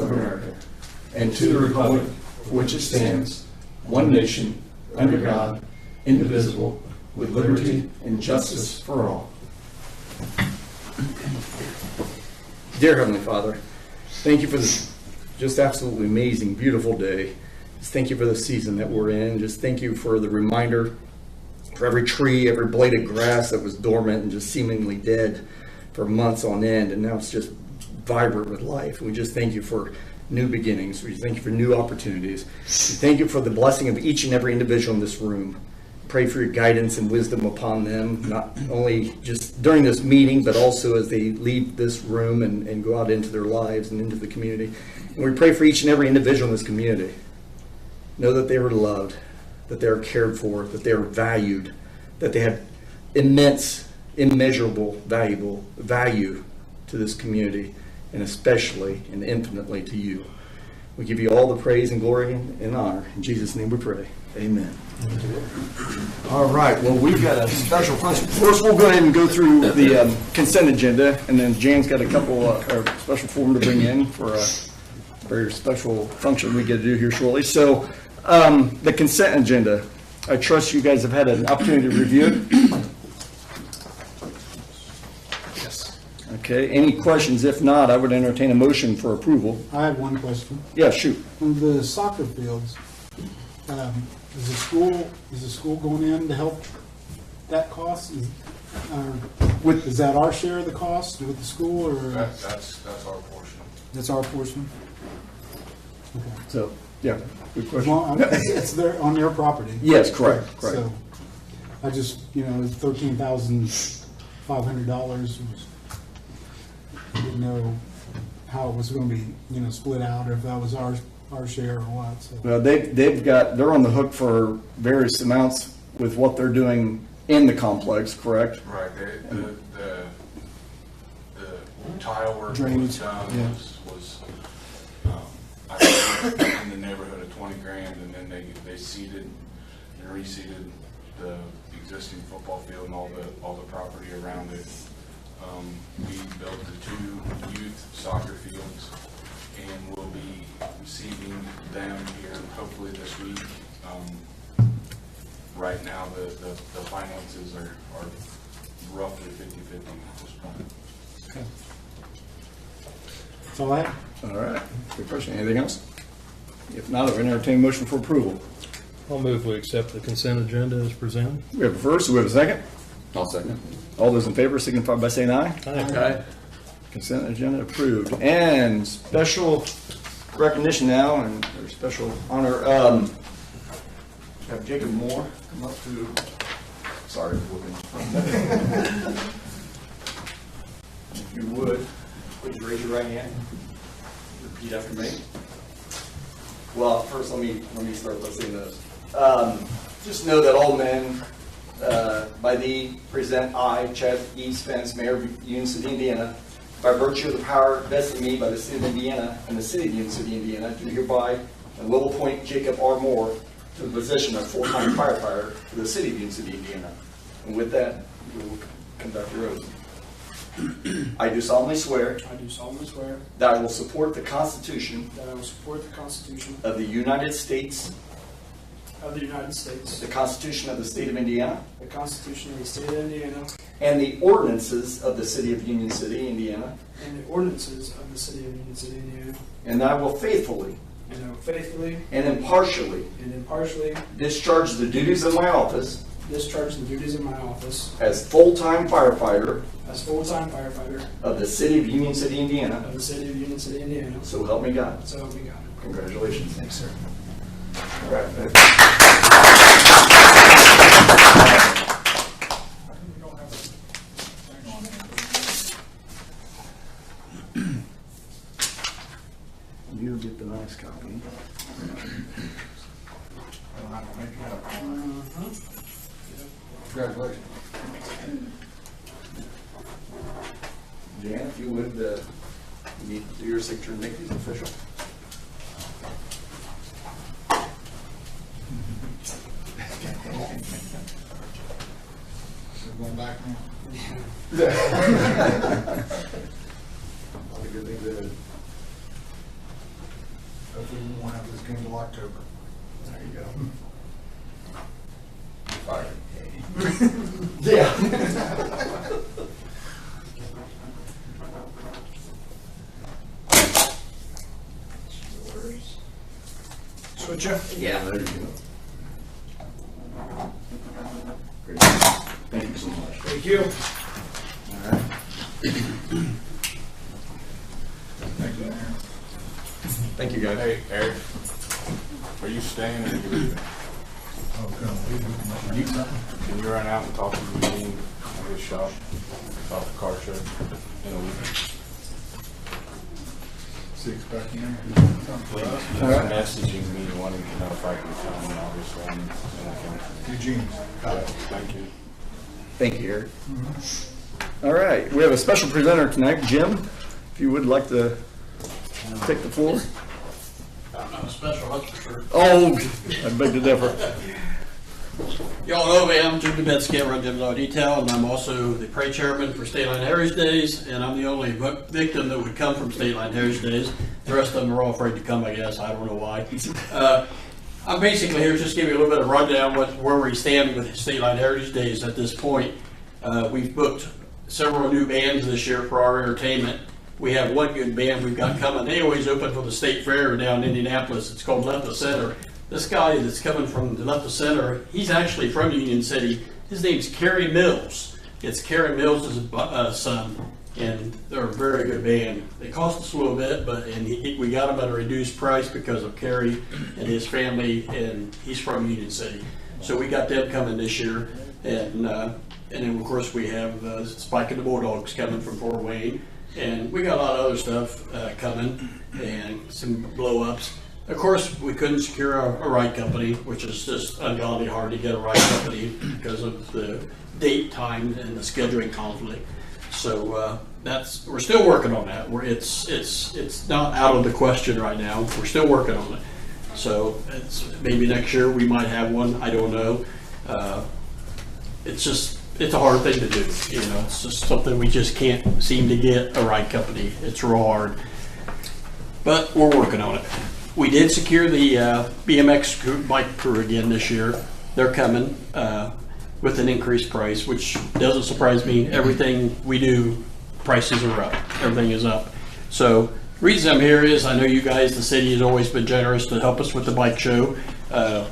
of America, and to the republic for which it stands, one nation, under God, indivisible, with liberty and justice for all. Dear Heavenly Father, thank you for this just absolutely amazing, beautiful day. Just thank you for the season that we're in. Just thank you for the reminder for every tree, every blade of grass that was dormant and just seemingly dead for months on end, and now it's just vibrant with life. We just thank you for new beginnings. We thank you for new opportunities. We thank you for the blessing of each and every individual in this room. Pray for your guidance and wisdom upon them, not only just during this meeting, but also as they leave this room and go out into their lives and into the community. And we pray for each and every individual in this community. Know that they are loved, that they are cared for, that they are valued, that they have immense, immeasurable, valuable value to this community, and especially and infinitely to you. We give you all the praise and glory and honor. In Jesus' name we pray. Amen. All right. Well, we've got a special function. First, we'll go ahead and go through the consent agenda, and then Jan's got a couple special form to bring in for a very special function we get to do here shortly. So, the consent agenda. I trust you guys have had an opportunity to review it. Yes. Okay. Any questions? If not, I would entertain a motion for approval. I have one question. Yeah, shoot. On the soccer fields, is the school going in to help that cost? Is that our share of the cost with the school, or That's our portion. that's our portion? Okay. So, yeah, good question. Well, it's there on their property. Yes, correct. So, I just, $13,500 I didn't know how it was going to be, split out, or if that was our share or what. So. Well, they're on the hook for various amounts with what they're doing in the complex, correct? Right. The tile work that Drainage, was done yeah. was I think in the neighborhood of $20,000, and then they seeded and reseeded the existing football field and all the property around it. We built the 2 youth soccer fields, and we'll be receiving them here hopefully this week. Right now, the finances are roughly 50-50 at this point. Okay. That's all I have. All right. Good question. Anything else? If not, I'll entertain a motion for approval. I'll move we accept the consent agenda as presented. We have a first. We have a second. I'll second. All those in favor signify by saying aye. Aye. Consent agenda approved. And special recognition now, and or special honor. Have Jacob Moore come up to. Sorry, looking. If you would, please raise your right hand. Repeat after me. Well, first let me start by saying this. Just know that all men by thee present I, Chad E. Spence, Mayor of Union City, Indiana, by virtue of the power vested in me by the City of Indiana and the City of Union City, Indiana, do hereby and will appoint Jacob R. Moore to the position of full-time firefighter for the City of Union City, Indiana. And with that, you will conduct your oath. I do solemnly swear I do solemnly swear that I will support the Constitution that I will support the Constitution of the United States, of the United States, the Constitution of the State of Indiana, the Constitution of the State of Indiana, and the ordinances of the City of Union City, Indiana, and the ordinances of the City of Union City, Indiana, and that I will faithfully and I will faithfully and impartially and impartially discharge the duties of my office discharge the duties of my office as full-time firefighter as full-time firefighter of the City of Union City, Indiana. of the City of Union City, Indiana. So help me God. So help me God. Congratulations. Thanks, sir. All right. You get the nice copy. Congratulations. Jan, if you would, you need to do your signature and make these official. We're going back now. A lot of good things ahead. Thank you. Thank you, guys. Hey, Eric, are you staying or are you leaving? Can you run out and talk to Eugene at his shop about the car show in a week? Six back in there. He's messaging me wanting to know if I can come, and obviously I'm in Eugene's. yeah, thank you. Thank you, Eric. All right, we have a special presenter tonight, Jim. If you would like to take the floor. I'm not a special, that's for sure. Oh, I beg to differ. Y'all know me, I'm Jim Dubetsky, I run Jim's Auto Detail, and I'm also the parade chairman for State Line Heritage Days, and I'm the only victim that would come from State Line Heritage Days. The rest of them are all afraid to come, I guess, I don't know why. I'm basically here just to give you a little bit of rundown where we stand with State Line Heritage Days at this point. We've booked several new bands this year for our entertainment. We have one good band we've got coming. They always open for the State Fair down in Indianapolis. It's called Left of Center. This guy that's coming from the Left of Center, he's actually from Union City. His name's Kerry Mills. It's Kerry Mills' son, and they're a very good band. They cost us a little bit, but we got them at a reduced price because of Kerry and his family, and he's from Union City. So we got them coming this year, and then of course we have Spike and the Bulldogs coming from Fort Wayne. And we got a lot of other stuff coming and some blow-ups. Of course, we couldn't secure a ride company, which is just ungodly hard to get a ride company because of the date, time, and the scheduling conflict. So we're still working on that. It's not out of the question right now. We're still working on it. So maybe next year we might have one. I don't know. It's a hard thing to do, it's just something we just can't seem to get a ride company. It's real hard, but we're working on it. We did secure the BMX bike crew again this year. They're coming with an increased price, which doesn't surprise me. Everything we do, prices are up. Everything is up. So the reason I'm here is I know you guys, the city has always been generous to help us with the bike show.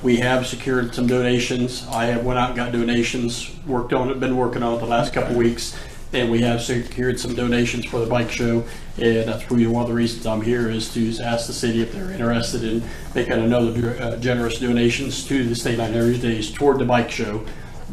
We have secured some donations. I have went out and got donations, been working on it the last couple of weeks, and we have secured some donations for the bike show. And that's really one of the reasons I'm here is to ask the city if they're interested in making another generous donations to the State Line Heritage Days toward the bike show.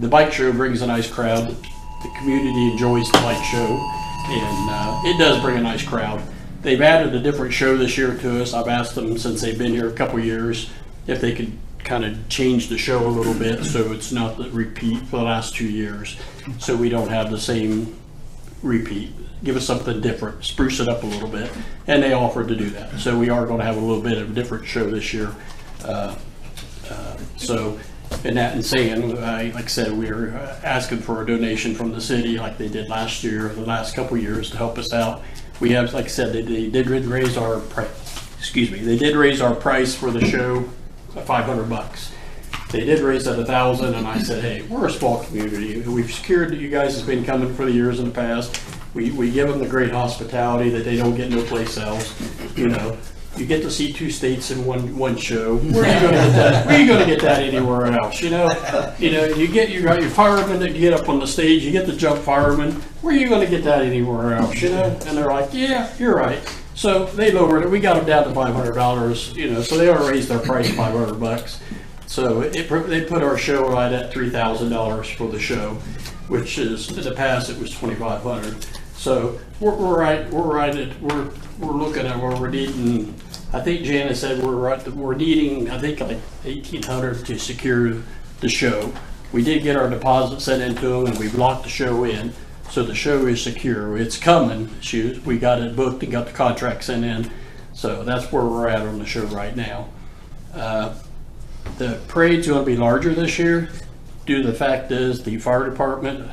The bike show brings a nice crowd. The community enjoys the bike show, and it does bring a nice crowd. They've added a different show this year to us. I've asked them since they've been here a couple years if they could kind of change the show a little bit so it's not the repeat for the last 2 years, so we don't have the same repeat. Give us something different, spruce it up a little bit, and they offered to do that. So we are going to have a little bit of a different show this year. So in that and saying, like I said, we're asking for a donation from the city like they did last year, the last couple years to help us out. We have, like I said, they did raise our price. Excuse me. They did raise our price for the show, $500. They did raise that $1,000, and I said, hey, we're a small community. We've secured that you guys has been coming for the years in the past. We give them the great hospitality that they don't get no place else. You get to see 2 states in one show. Where are you going to get that? Where are you going to get that anywhere else? You got your firemen that get up on the stage. You get the jump firemen. Where are you going to get that anywhere else? And they're like, yeah, you're right. So they lowered it. We got them down to $500. So they already raised their price $500. So they put our show right at $3,000 for the show, which is in the past it was $2,500. So we're looking at where we're needing. I think Janice said we're needing like $1,800 to secure the show. We did get our deposit sent into them, and we've locked the show in. So the show is secure. It's coming. We got it booked and got the contract sent in. So that's where we're at on the show right now. The parade's going to be larger this year due to the fact is the fire department.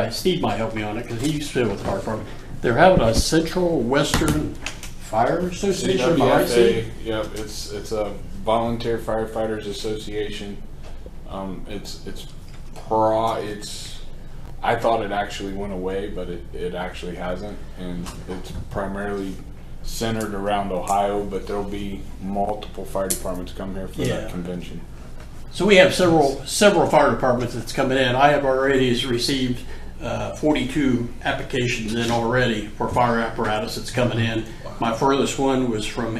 Steve might help me on it because he used to be with the fire department. They're having a Central Western Fire Association. CWFA, yep, it's a Volunteer Firefighters Association. I thought it actually went away, but it actually hasn't, and it's primarily centered around Ohio, but there'll be multiple fire departments come here for that convention. So we have several fire departments that's coming in. I have already received 42 applications in already for fire apparatus that's coming in. My furthest one was from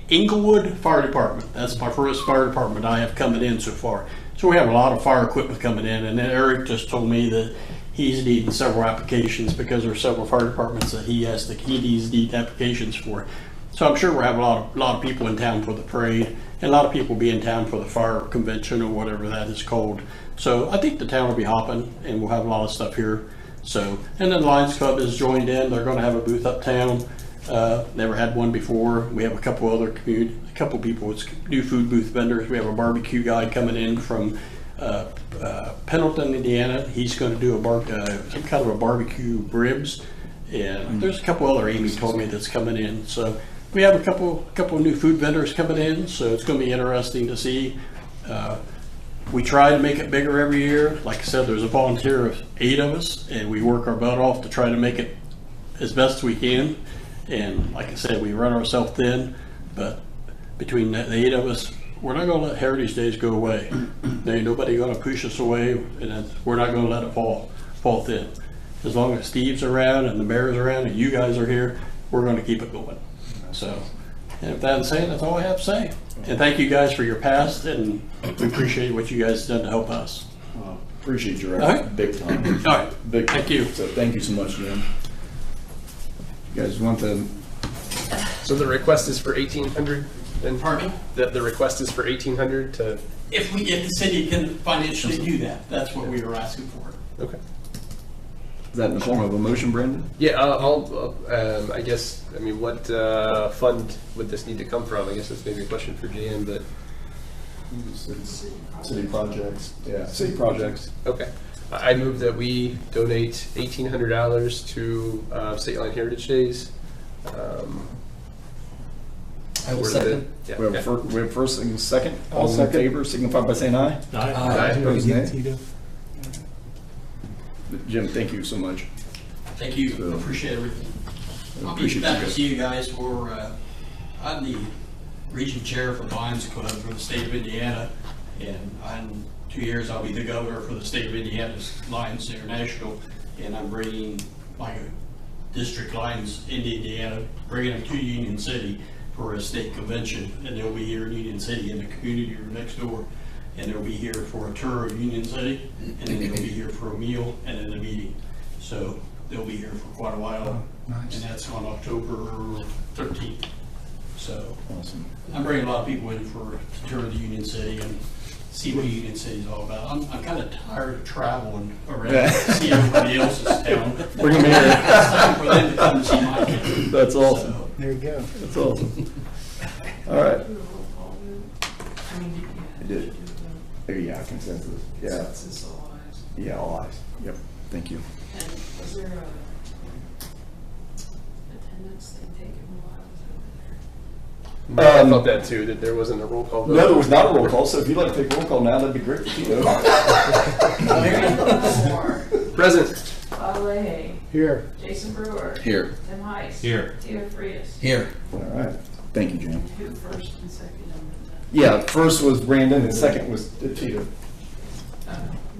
Inglewood Fire Department. That's my first fire department I have coming in so far. So we have a lot of fire equipment coming in, and then Eric just told me that he's needing several applications because there's several fire departments that he needs applications for. So I'm sure we'll have a lot of people in town for the parade, and a lot of people will be in town for the fire convention or whatever that is called. So I think the town will be hopping, and we'll have a lot of stuff here. So, and then Lions Club has joined in. They're going to have a booth uptown. Never had one before. We have a couple people with new food booth vendors. We have a barbecue guy coming in from Pendleton, Indiana. He's going to do some kind of a barbecue ribs, and there's a couple other Amy told me that's coming in. So we have a couple of new food vendors coming in. So it's going to be interesting to see. We try to make it bigger every year. Like I said, there's a volunteer of 8 of us, and we work our butt off to try to make it as best we can. And like I said, we run ourselves thin, but between the 8 of us, we're not going to let Heritage Days go away. There ain't nobody going to push us away, and we're not going to let it fall thin. As long as Steve's around and the mayor's around and you guys are here, we're going to keep it going. So, and with that saying, that's all I have to say. And thank you guys for your past, and we appreciate what you guys have done to help us. Appreciate your All effort, right. big time. All right, Big thank you. So thank you so much, Jim. You guys want the? So the request is for 1,800. Then Pardon me? the request is for 1,800 to. If the city can financially do that, that's what we were asking for. Okay. Is that in the form of a motion, Brandon? Yeah, I guess. I mean, what fund would this need to come from? I guess that's maybe a question for Jan, but. City projects. Yeah, city projects. Okay. I move that we donate $1,800 to State Line Heritage Days. I will second. Yeah, We have okay. we have first and second. I'll All in second. favor, signify by saying aye. Aye. Opposed, nay. Tito. Jim, thank you so much. Thank you, So- appreciate everything. I'll be Appreciate back you to guys. see you guys for, I'm the region chair for the Lions Club for the state of Indiana. And in 2 years, I'll be the governor for the state of Indiana's Lions International. And I'm bringing my district Lions into Indiana, bringing them to Union City for a state convention. And they'll be here in Union City in the community room next door. And they'll be here for a tour of Union City, and then they'll be here for a meal and then a meeting. So they'll be here for quite a while. Nice. And that's on October 13th. So Awesome. I'm bringing a lot of people in for a tour of the Union City and see what Union City's all about. I'm kind of tired of traveling around to see everybody else's town. Bring them here. It's time for them to come and see my town. That's awesome. So, There you go. That's awesome. All right. I did. Yeah, consensus. Yeah. Yeah, all eyes. Yep. Thank you. And was there a attendance thing taken while I was over there? I thought that too, that there wasn't a roll call vote. No, there was not a roll call, so if you'd like to take roll call now, that'd be great. Tito. Present. Bob Leahy, Here. Jason Brewer, Here. Tim Heiss. Here. Tito Frias. Here. All right. Thank you, Jim. Who first and second on Yeah, first was Brandon and second was Tito.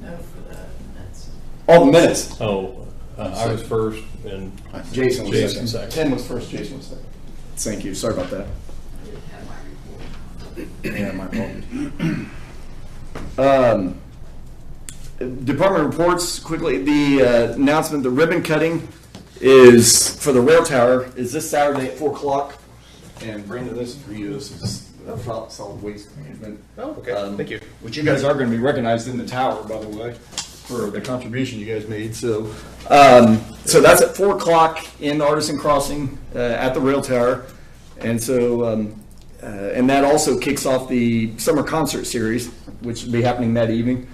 no, for the minutes. All the minutes. Oh, I was first and Jason was Jason second. second. Tim was first, Jason was second. Thank you. Sorry about that. I didn't have my report. Yeah, my apologies. Department reports quickly. The announcement, the ribbon cutting is for the rail tower is this Saturday at 4 o'clock. And Brandon, this is for you. This is solid waste management. Oh, okay. Thank you. Which you guys are going to be recognized in the tower, by the way, for the contribution you guys made. So, so that's at 4 o'clock in Artisan Crossing at the rail tower, and so and that also kicks off the summer concert series, which will be happening that evening.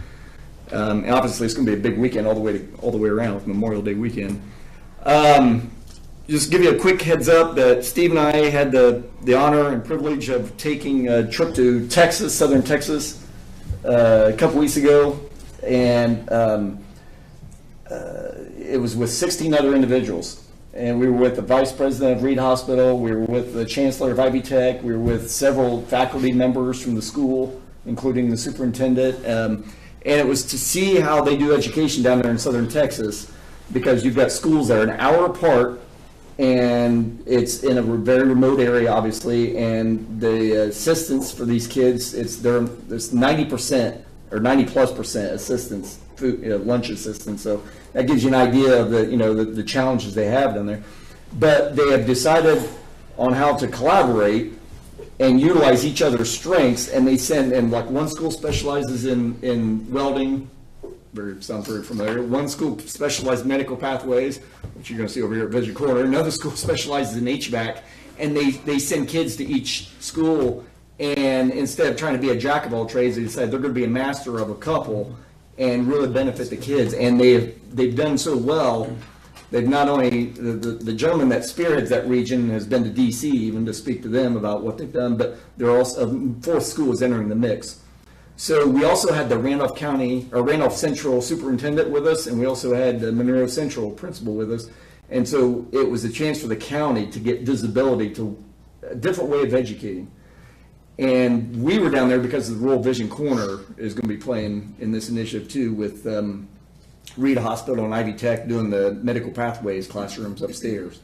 And obviously, it's going to be a big weekend all the way around with Memorial Day weekend. Just give you a quick heads up that Steve and I had the honor and privilege of taking a trip to Texas, southern Texas, a couple weeks ago, and it was with 16 other individuals. And we were with the vice president of Reed Hospital, we were with the chancellor of Ivy Tech, we were with several faculty members from the school, including the superintendent. And it was to see how they do education down there in southern Texas, because you've got schools that are an hour apart, and it's in a very remote area, obviously, and the assistance for these kids, there's 90% or 90+% assistance, food, lunch assistance. So that gives you an idea of the challenges they have down there. But they have decided on how to collaborate and utilize each other's strengths, and they send, and like one school specializes in welding, sounds very familiar. One school specializes in medical pathways, which you're going to see over here at Vision Corner. Another school specializes in HVAC, and they send kids to each school, and instead of trying to be a jack of all trades, they decide they're going to be a master of a couple and really benefit the kids. And they've done so well. They've not only, the gentleman that spearheads that region has been to DC even to speak to them about what they've done, but there are also, a fourth school is entering the mix. So we also had the Randolph Central superintendent with us, and we also had the Monroe Central principal with us. And so it was a chance for the county to get visibility to a different way of educating. And we were down there because the Rural Vision Corner is going to be playing in this initiative too, with Rita Hospital and Ivy Tech doing the medical pathways classrooms upstairs,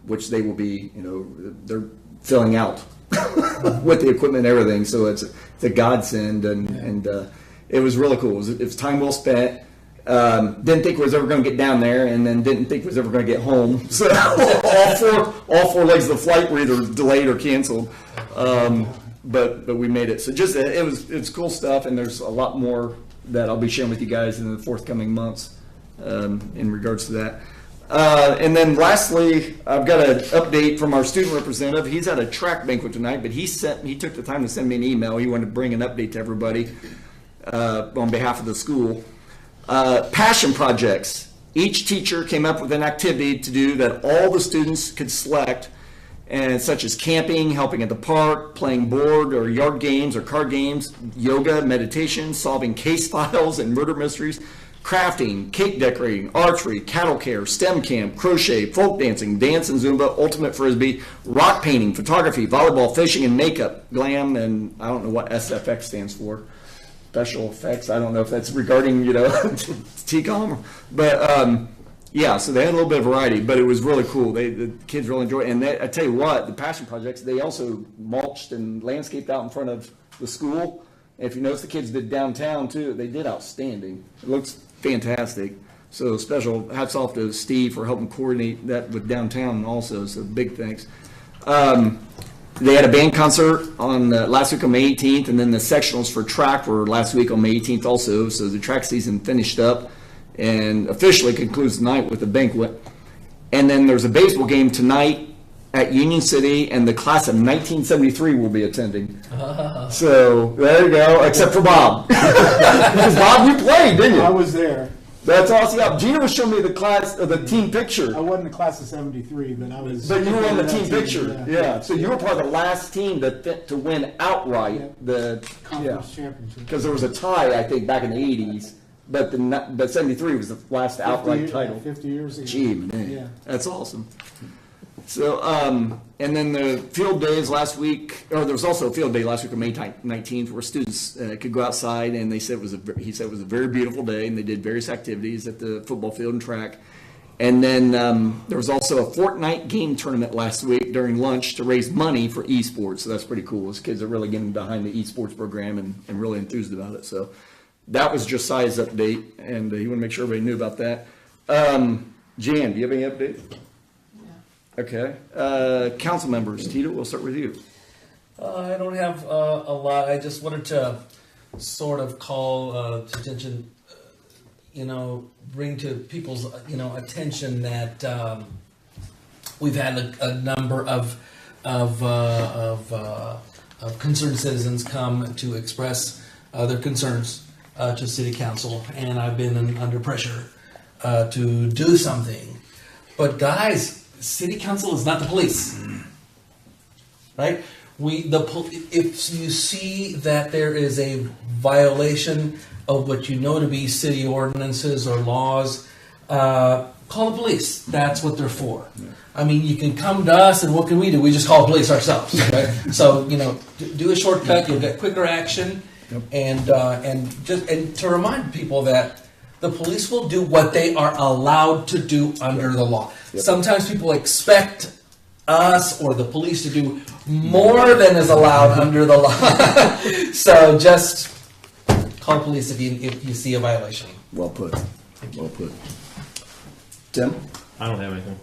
which they will be, they're filling out with the equipment and everything. So it's a godsend, and it was really cool. It was time well spent. Didn't think we was ever going to get down there, and then didn't think we was ever going to get home. So all four legs of the flight were either delayed or canceled. But we made it. So just it's cool stuff, and there's a lot more that I'll be sharing with you guys in the forthcoming months in regards to that. And then lastly, I've got an update from our student representative. He's at a track banquet tonight, but he took the time to send me an email. He wanted to bring an update to everybody on behalf of the school. Passion projects. Each teacher came up with an activity to do that all the students could select, and such as camping, helping at the park, playing board or yard games or card games, yoga, meditation, solving case files and murder mysteries, crafting, cake decorating, archery, cattle care, STEM camp, crochet, folk dancing, dance and Zumba, ultimate frisbee, rock painting, photography, volleyball, fishing, and makeup, glam, and I don't know what SFX stands for. Special effects. I don't know if that's regarding, TCOM, but yeah, so they had a little bit of variety, but it was really cool. The kids really enjoyed it. And I tell you what, the passion projects, they also mulched and landscaped out in front of the school. And if you notice, the kids did downtown too. They did outstanding. It looks fantastic. So special hats off to Steve for helping coordinate that with downtown also. So big thanks. They had a band concert on last week on May 18th, and then the sectionals for track were last week on May 18th also. So the track season finished up and officially concludes tonight with a banquet. And then there's a baseball game tonight at Union City, and the class of 1973 will be attending. So there you go, except for Bob. Because Bob, you played, didn't you? I was there. That's awesome. Yeah, Gina was showing me the team picture. I wasn't in the class of 73, but I was. But you were on the team picture. Yeah. So you were part of the last team to win outright the conference championship. Because there was a tie, I think, back in the 80s. But 73 was the last outright title. 50 years ago. Gee, man. Yeah. That's awesome. So, and then the field days last week, or there was also a field day last week on May 19th where students could go outside, and he said it was a very beautiful day, and they did various activities at the football field and track. And then there was also a Fortnite game tournament last week during lunch to raise money for esports. So that's pretty cool. Those kids are really getting behind the esports program and really enthused about it. So that was Josiah's update, and he wanted to make sure everybody knew about that. Jan, do you have any update? Okay. Council members, Tito, we'll start with you. I don't have a lot. I just wanted to sort of call to attention, bring to people's, attention that we've had a number of concerned citizens come to express their concerns to City Council, and I've been under pressure to do something. But guys, City Council is not the police, right? If you see that there is a violation of what you know to be city ordinances or laws, call the police. That's what they're for. I mean, you can come to us, and what can we do? We just call the police ourselves. Right? So, do a shortcut. You'll get quicker action, and to remind people that the police will do what they are allowed to do under the law. Sometimes people expect us or the police to do more than is allowed under the law. So just call police if you see a violation. Well put. Well put. Tim? I don't have anything.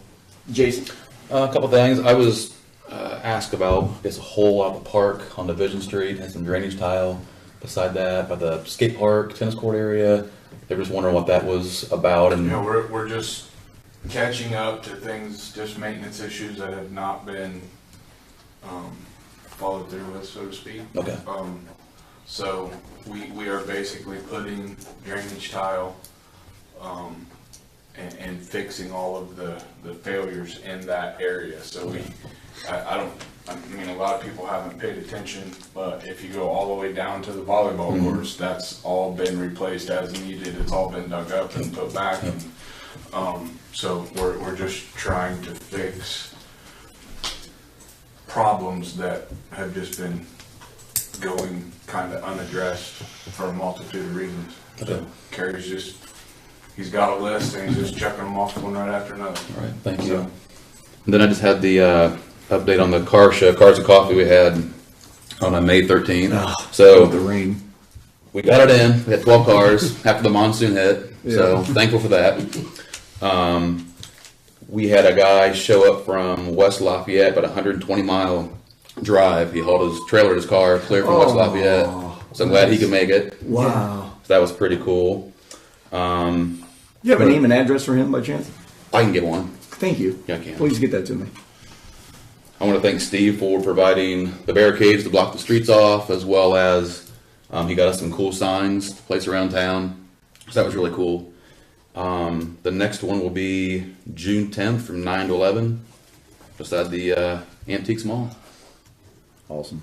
Jason? A couple things. I was asked about this hole out the park on Division Street and some drainage tile beside that by the skate park, tennis court area. They were just wondering what that was about. And We're just catching up to things, just maintenance issues that have not been followed through with, so to speak. Okay. So we are basically putting drainage tile and fixing all of the failures in that area. So I mean, a lot of people haven't paid attention, but if you go all the way down to the volleyball courts, that's all been replaced as needed. It's all been dug up and put back. And, so we're just trying to fix problems that have just been going kind of unaddressed for a multitude of reasons. So Kerry's he's got a list and he's just checking them off one right after another. all right, thank you. And then I just had the update on the car show, Cars and Coffee we had on May 13th. So the rain. we got it in. We had 12 cars after the monsoon hit. So thankful for that. We had a guy show up from West Lafayette, about 120-mile drive. He hauled his trailer in his car clear from West Lafayette. So I'm glad he could make it. Wow. So that was pretty cool. You have a name and address for him by chance? I can get one. Thank you. Yeah, I can. Please get that to me. I want to thank Steve for providing the barricades to block the streets off, as well as he got us some cool signs to place around town. So that was really cool. The next one will be June 10th from 9 to 11, beside the Antiques Mall. Awesome.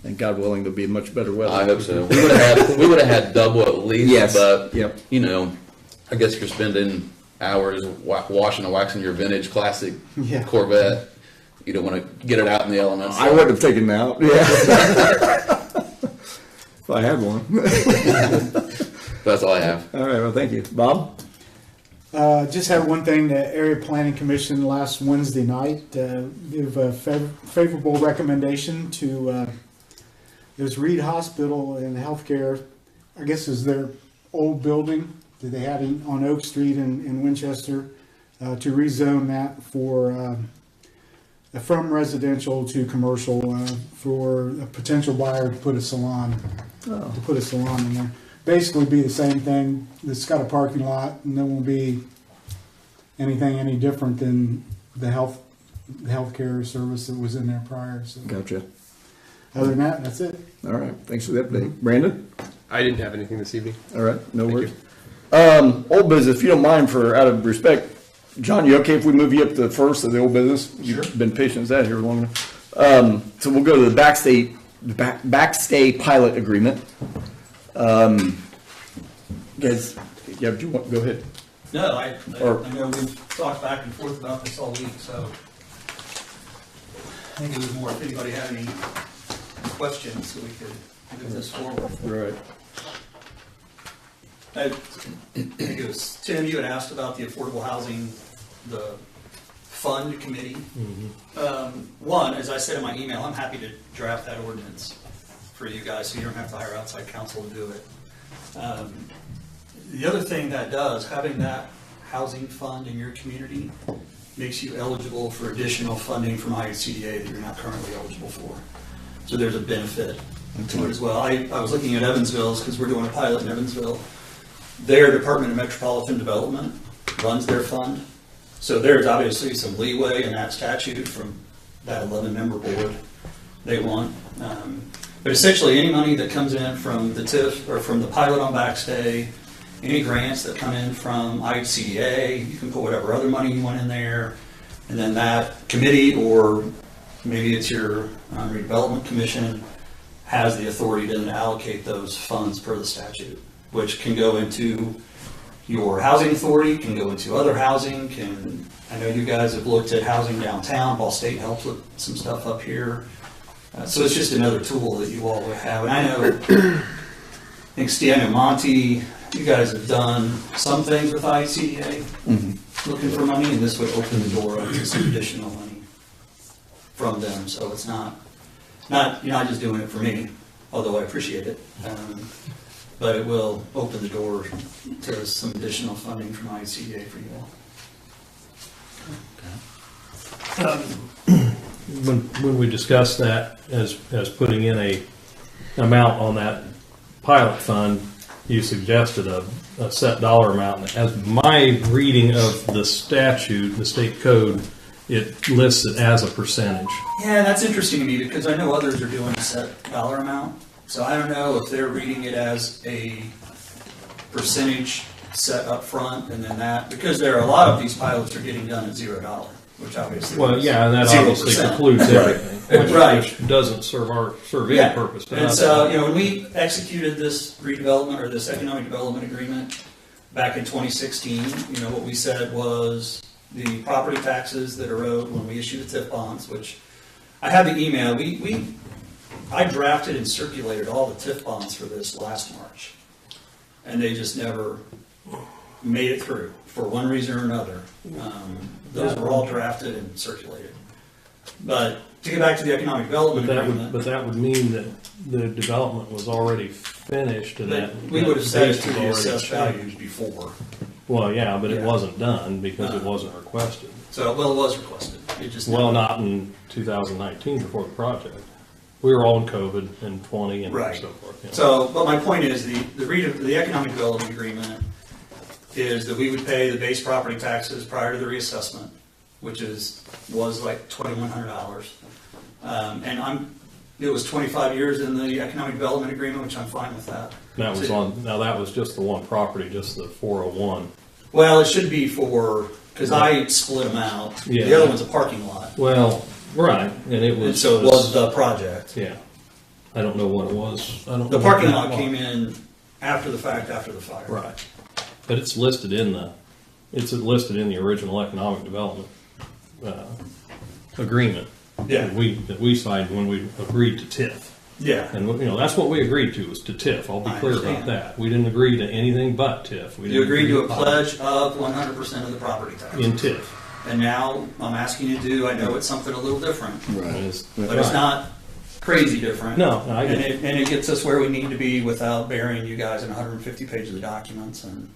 And God willing, there'll be much better weather. I hope so. We would have had double at least. Yes. But Yep. I guess you're spending hours washing and waxing your vintage classic Yeah. Corvette. You don't want to get it out in the elements. I would have taken it out. Yeah. If I had one. That's all I have. All right. Well, thank you, Bob. Just have one thing, the Area Planning Commission last Wednesday night gave a favorable recommendation to, it was Reed Hospital and Healthcare, I guess is their old building that they had on Oak Street in Winchester, to rezone that for, from residential to commercial, for a potential buyer to put a salon, in there. Basically be the same thing. It's got a parking lot, and there won't be anything any different than the healthcare service that was in there prior. So Gotcha. other than that, that's it. All right. Thanks for the update. Brandon? I didn't have anything this evening. All right. No Thank worries. Old business, if you don't mind, out of respect, John, you okay if we move you up to the first of the old business? Sure. You've been patient as that here long enough. So we'll go to the backstay pilot agreement. Guys, yeah, do you want, go ahead. No, I Or- know we've talked back and forth about this all week, so I think it was more if anybody had any questions, so we could move this forward. Right. I think it was, Tim, you had asked about the affordable housing, the fund committee. One, as I said in my email, I'm happy to draft that ordinance for you guys, so you don't have to hire outside counsel to do it. The other thing that does, having that housing fund in your community makes you eligible for additional funding from ICDA that you're not currently eligible for. So there's a benefit to it as well. I was looking at Evansville's because we're doing a pilot in Evansville. Their Department of Metropolitan Development runs their fund. So there's obviously some leeway in that statute from that 11-member board they want. But essentially, any money that comes in from the TIF or from the pilot on Backstay, any grants that come in from ICDA, you can put whatever other money you want in there, and then that committee, or maybe it's your redevelopment commission, has the authority to then allocate those funds per the statute, which can go into your housing authority, can go into other housing, I know you guys have looked at housing downtown, Ball State helped with some stuff up here. So it's just another tool that you all would have. And I know, I think Steve, I know Monty, you guys have done some things with ICDA, looking for money, and this would open the door up to some additional money from them. So it's not you're not just doing it for me, although I appreciate it. But it will open the door to some additional funding from ICDA for you all. When we discussed that as putting in a amount on that pilot fund, you suggested a set dollar amount. As my reading of the statute, the state code, it lists it as a percentage. Yeah, that's interesting to me because I know others are doing a set dollar amount. So I don't know if they're reading it as a percentage set up front and then that, because there are a lot of these pilots are getting done at $0, which obviously Well, yeah, and that 0%. obviously precludes everything, Right. which doesn't serve any Yeah. purpose to And us. so, when we executed this redevelopment or this economic development agreement back in 2016, what we said was the property taxes that are owed when we issue the TIF bonds, which I have the email. I drafted and circulated all the TIF bonds for this last March, and they just never made it through for one reason or another. Those were all drafted and circulated. But to get back to the economic development agreement, But that would mean that the development was already finished and that. we would have set it base to was the already assessed changed. values before. Well, yeah, but it Yeah. wasn't done because it wasn't requested. So, it was requested. It just Well, never- not in 2019 before the project. We were all in COVID in 20 and Right. so forth. Yeah. So, but my point is, the economic development agreement is that we would pay the base property taxes prior to the reassessment, which was like $2,100. And it was 25 years in the economic development agreement, which I'm fine with that. That was that was just the one property, just the 401. Well, it should be because I split them out. Yeah. The other one's a parking lot. Well, right, and it And was. so it was the project. Yeah. I don't know what it was. I don't The know parking what lot that came was. in after the fact, after the fire. Right. But it's listed in the original economic development agreement Yeah. that we signed when we agreed to TIF. Yeah. And that's what we agreed to, was to TIF. I'll be I clear about understand. that. We didn't agree to anything but TIF. We You didn't agreed to a agree pledge of 100% of the property tax. in TIF. And now I'm asking you to do, I know it's something a little different, And it's- but it's not crazy different. No, I And get it. it gets us where we need to be without burying you guys in 150 pages of documents and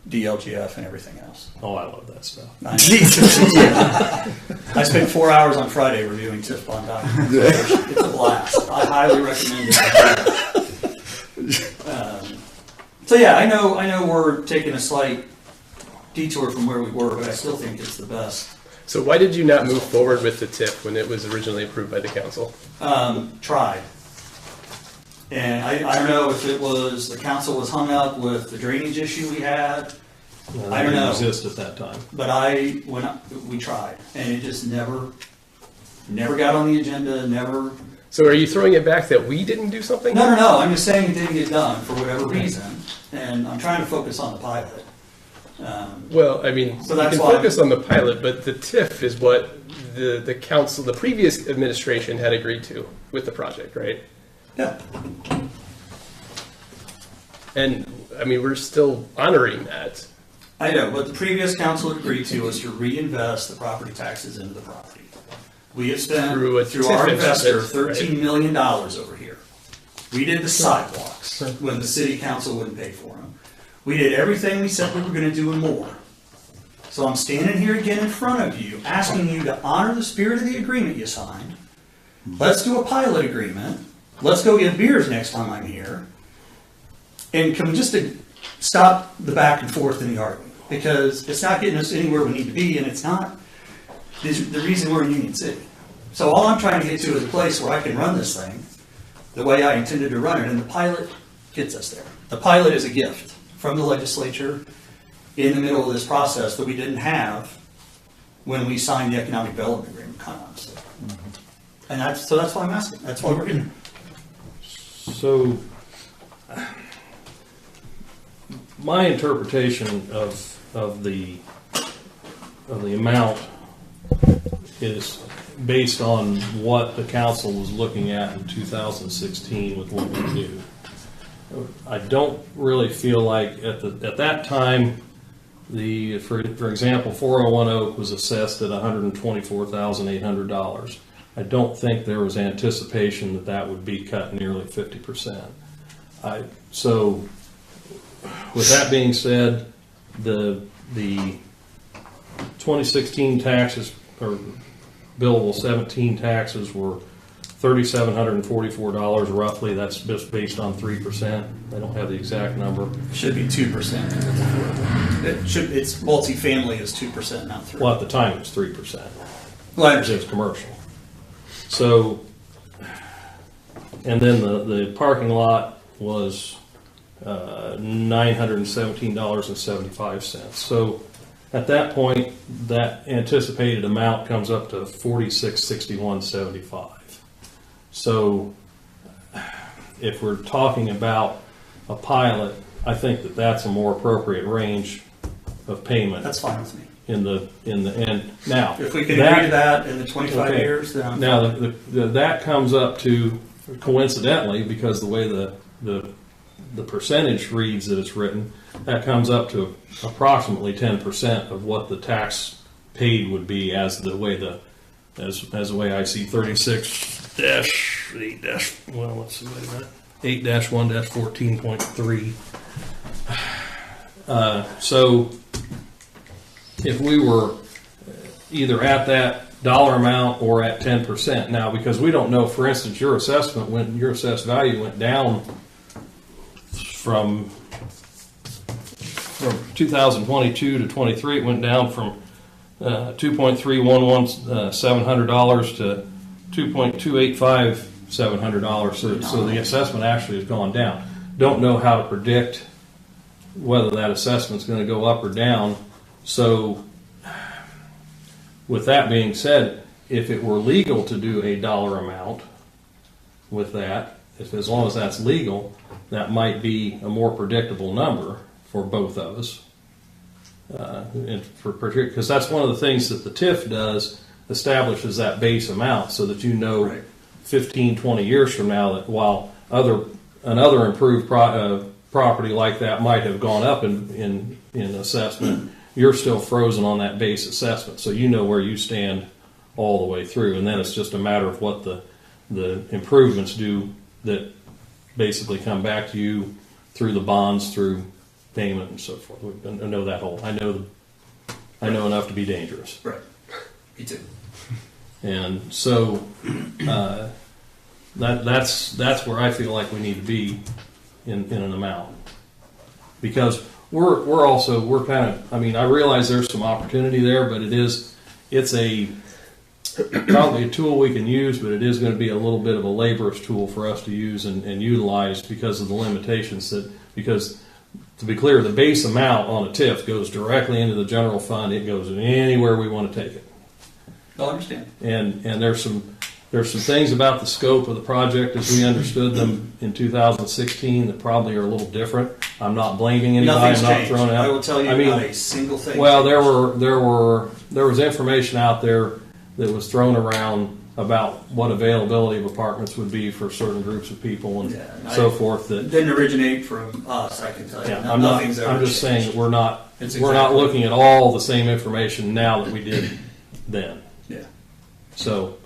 DLGF and everything else. Oh, I love that stuff. I spent 4 hours on Friday reviewing TIF bond documents. It's a blast. I highly recommend it. So yeah, I know we're taking a slight detour from where we were, but I still think it's the best. So why did you not move forward with the TIF when it was originally approved by the council? Tried. And I don't know if it was the council was hung up with the drainage issue we had, I don't know. It didn't exist at that time. but we tried, and it just never got on the agenda, never. So are you throwing it back that we didn't do something? No, I'm just saying it didn't get done for whatever reason, and I'm trying to focus on the pilot. Well, I mean, So you that's can why- focus on the pilot, but the TIF is what the council, the previous administration had agreed to with the project, right? Yeah. And, I mean, we're still honoring that. I know, what the previous council agreed to was to reinvest the property taxes into the property. We have spent, Through a through our TIF investor, instrument, right? $13 million over here. We did the sidewalks when the city council wouldn't pay for them. We did everything we said we were gonna do and more. So I'm standing here again in front of you, asking you to honor the spirit of the agreement you signed. Let's do a pilot agreement. Let's go get beers next time I'm here. And can we just stop the back and forth in the argument? Because it's not getting us anywhere we need to be, and it's not the reason we're in Union City. So all I'm trying to get to is a place where I can run this thing the way I intended to run it, and the pilot gets us there. The pilot is a gift from the legislature in the middle of this process that we didn't have when we signed the economic development agreement, kind of honestly. And that's why I'm asking. That's why we're in. So my interpretation of the amount is based on what the council was looking at in 2016 with what we knew. I don't really feel like at that time, for example, 401 Oak was assessed at $124,800. I don't think there was anticipation that that would be cut nearly 50%. So, with that being said, the 2016 taxes, or billable 17 taxes, were $3,744 roughly. That's just based on 3%. They don't have the exact number. It should be 2%. It's multifamily is 2%, not 3%. Well, at the time it was 3%. Well, I It understand. was commercial. So, and then the parking lot was $917.75. So at that point, that anticipated amount comes up to $4661.75. So if we're talking about a pilot, I think that that's a more appropriate range of payment That's fine with me. in the end. Now, If we can agree to that in the 25 Okay. years, then I'm now that comes up to, coincidentally, because the way the percentage reads that it's written, that comes up to approximately 10% of what the tax paid would be as the way I see 8-1-14.3. So if we were either at that dollar amount or at 10%. Now, because we don't know, for instance, your assessed value went down from 2022 to 23. It went down from $2.311,700 to $2.285,700. So the assessment actually has gone down. Don't know how to predict whether that assessment's going to go up or down. So, with that being said, if it were legal to do a dollar amount with that, as long as that's legal, that might be a more predictable number for both of us. Because that's one of the things that the TIF does, establishes that base amount so that you know Right. 15, 20 years from now that while another improved property like that might have gone up in assessment, you're still frozen on that base assessment, so you know where you stand all the way through, and then it's just a matter of what the improvements do that basically come back to you through the bonds, through payment, and so forth. I know that whole. I know enough to be dangerous, right. Me too. and so that's where I feel like we need to be in an amount, because we're kind of, I mean, I realize there's some opportunity there, but it's probably a tool we can use, but it is going to be a little bit of a laborious tool for us to use and utilize because of the limitations because to be clear, the base amount on a TIF goes directly into the general fund. It goes anywhere we want to take it. I'll understand. And there's some things about the scope of the project as we understood them in 2016 that probably are a little different. I'm not blaming anybody. Nothing's I'm not changed. throwing out. I will tell you, I mean, not a single thing. well, changed. there was information out there that was thrown around about what availability of apartments would be for certain groups of people and Yeah, so forth. That didn't originate from us, I can tell you. yeah, Nothing's ever I'm just saying changed. that we're not It's we're not exactly- looking at all the same information now that we did then. Yeah. So.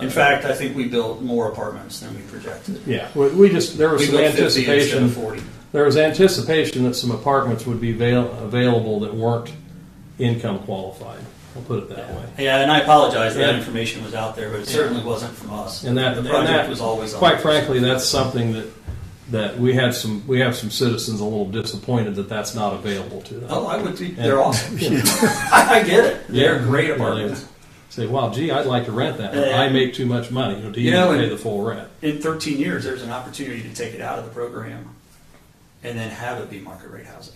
In fact, I think we built more apartments than we projected. Yeah, we just there was We some built 50 instead anticipation. of 40. There was anticipation that some apartments would be available that weren't income qualified. I'll put it that way. Yeah, and I apologize that And- information was out there, but it certainly wasn't from us. And that the and project that, was always on quite us. frankly, that's something that we have some citizens a little disappointed that that's not available to them. Oh, I would be. And- They're awesome. I get it. They're great Yeah, apartments. they say, "Wow, gee, I'd like to rent that. Yeah. I make too much money. Do you You know, pay and- the full rent?" In 13 years, there's an opportunity to take it out of the program and then have it be market rate housing.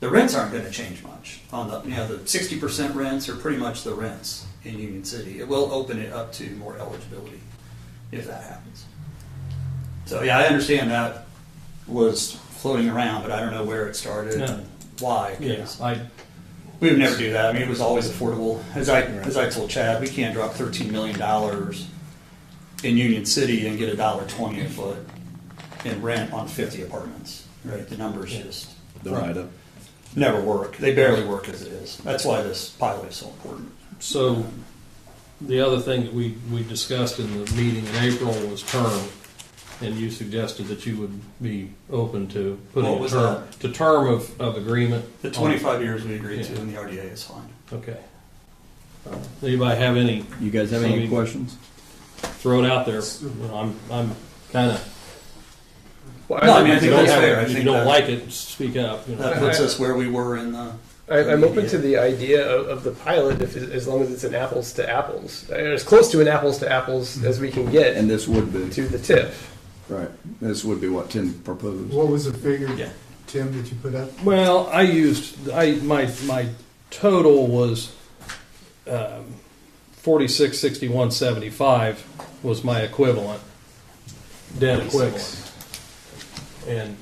The rents aren't going to change much. On the 60% rents are pretty much the rents in Union City. It will open it up to more eligibility if that happens. So yeah, I understand that was floating around, but I don't know where it started No. and why. 'cause Yeah, we would never do that. I mean, it was always affordable. As I told Chad, we can't drop $13 million in Union City and get $1.20 a foot in rent on 50 apartments. Right? The numbers just never work. They barely work as it is. That's why this pilot is so important. So the other thing that we discussed in the meeting in April was term, and you suggested that you would be open to putting What a was term, to term of agreement. The 25 years we agreed to in the RDA is fine. Okay. Anybody have any? You guys have any questions? Throw it out there. You know, I'm kind of. Well, No, I mean, I think If you that's don't have- fair. I If you think don't that- like it, speak up. You know. That puts us where we were in the. I'm open to the idea of the pilot as long as it's an apples to apples, as close to an apples to apples as we can get And this would be, to the TIF. right, this would be what Tim proposed. What was the figure, Yeah. Tim, that you put up? Well, my total was 4661.75 was my equivalent, dead equivalent, and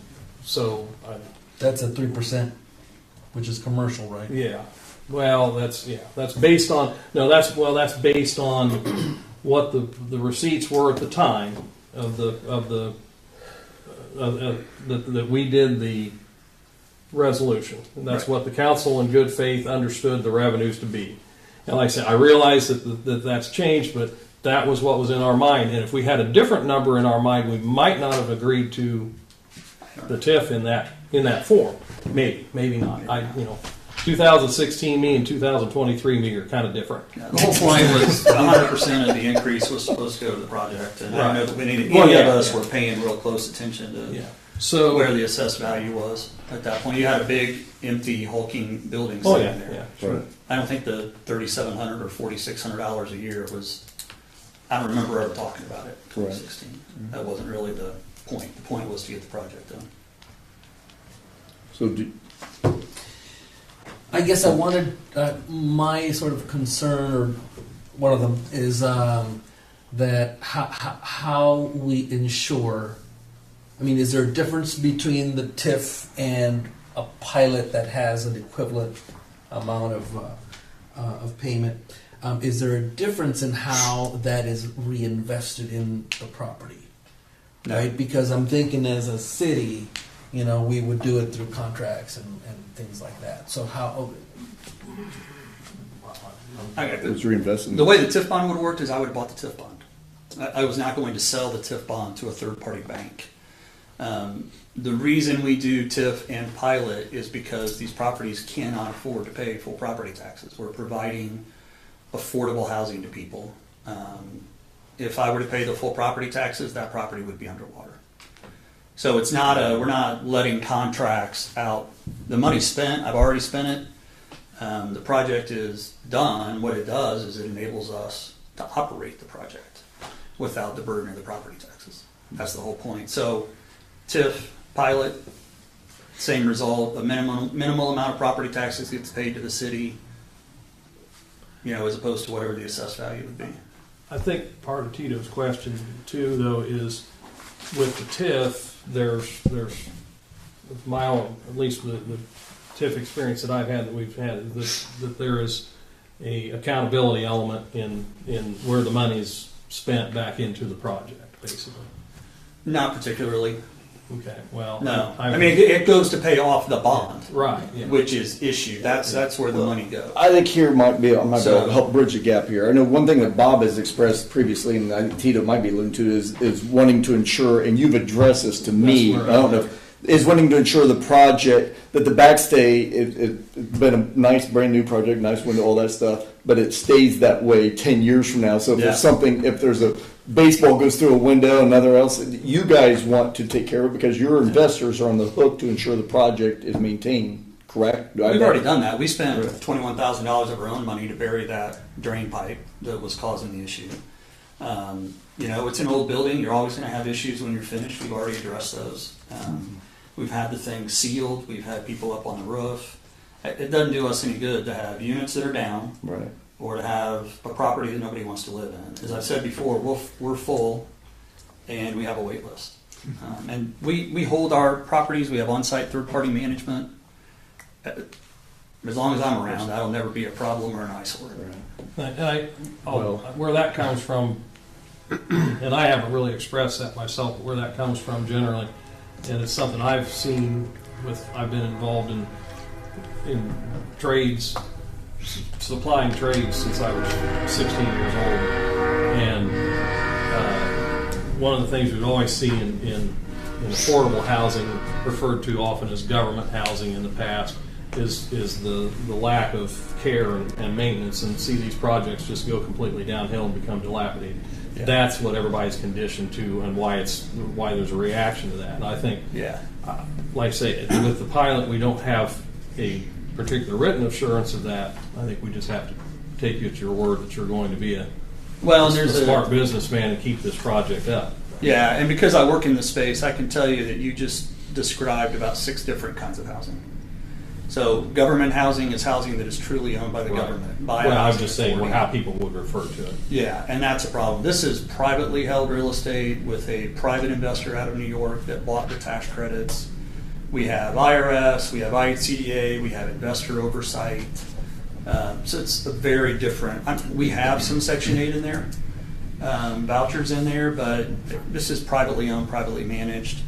so That's at 3%, which is commercial, right? yeah. Well, that's based on that's based on what the receipts were at the time that we did the resolution. And that's what the council in good faith understood the revenues to be. And like I said, I realize that that's changed, but that was what was in our mind. And if we had a different number in our mind, we might not have agreed to the TIF in that form. Maybe not. 2016 me and 2023 me are kind of different. Yeah, the whole point was 100% of the increase was supposed to go to the project, and I know that any of us were paying real close attention to So where the assessed value was at that point. You had a big, empty, hulking building Oh sitting yeah, there. yeah, sure. I don't think the $3,700 or $4,600 a year was. I don't remember ever talking about it. in 2016. That wasn't really the point. The point was to get the project done. So I guess I wanted, my sort of concern, or one of them, is that how we ensure, I mean, is there a difference between the TIF and a pilot that has an equivalent amount of payment? Is there a difference in how that is reinvested in the property? Right? Because I'm thinking as a city, we would do it through contracts and things like that. So how? it's reinvesting. The way the TIF bond would have worked is I would have bought the TIF bond. I was not going to sell the TIF bond to a third-party bank. The reason we do TIF and pilot is because these properties cannot afford to pay full property taxes. We're providing affordable housing to people. If I were to pay the full property taxes, that property would be underwater. So it's not we're not letting contracts out. The money's spent. I've already spent it. The project is done. What it does is it enables us to operate the project without the burden of the property taxes. That's the whole point. So TIF, pilot, same result. A minimal amount of property taxes gets paid to the city, as opposed to whatever the assessed value would be. I think part of Tito's question too, though, is with the TIF, there's my own, at least the TIF experience that I've had, that we've had, that there is a accountability element in where the money is spent back into the project, basically. Not particularly. Okay, well, No. I mean, it goes to pay off the bond, right, yeah. which is issued. That's where the money goes. I think here I might be able to help bridge the gap here. I know one thing that Bob has expressed previously, and I think Tito might be alluding to, is wanting to ensure, and you've addressed this to me, That's I don't know, is wanting to ensure the project, that the backstay, it's been a nice brand new project, nice window, all that stuff, but it stays that way 10 years from now. So if there's something, if there's a baseball goes through a window, another else, you guys want to take care of it because your investors are on the hook to ensure the project is maintained, correct? We've already done that. We spent $21,000 of our own money to bury that drain pipe that was causing the issue. It's an old building. You're always going to have issues when you're finished. We've already addressed those. We've had the thing sealed. We've had people up on the roof. It doesn't do us any good to have units that are down, Right. or to have a property that nobody wants to live in. As I've said before, we're full, and we have a wait list. And we hold our properties, we have on-site third-party management. As long as I'm around, that'll never be a problem or an eyesore. Where that comes from, and I haven't really expressed that myself, but where that comes from generally, and it's something I've seen I've been involved in trades, supplying trades since I was 16 years old, and one of the things we'd always see in affordable housing, referred to often as government housing in the past, is the lack of care and maintenance, and see these projects just go completely downhill and become dilapidated. Yeah. That's what everybody's conditioned to, and why there's a reaction to that. And I think, like I say, with the pilot, we don't have a particular written assurance of that. I think we just have to take you at your word that you're going to be a smart businessman and keep this project up. Yeah, and because I work in this space, I can tell you that you just described about 6 different kinds of housing. So government housing is housing that is truly owned by the government. I was just saying how people would refer to it. Yeah, and that's a problem. This is privately held real estate with a private investor out of New York that bought the tax credits. We have IRS, we have ICDA, we have investor oversight. So it's a very different. We have some Section 8 in there, vouchers in there, but this is privately owned, privately managed.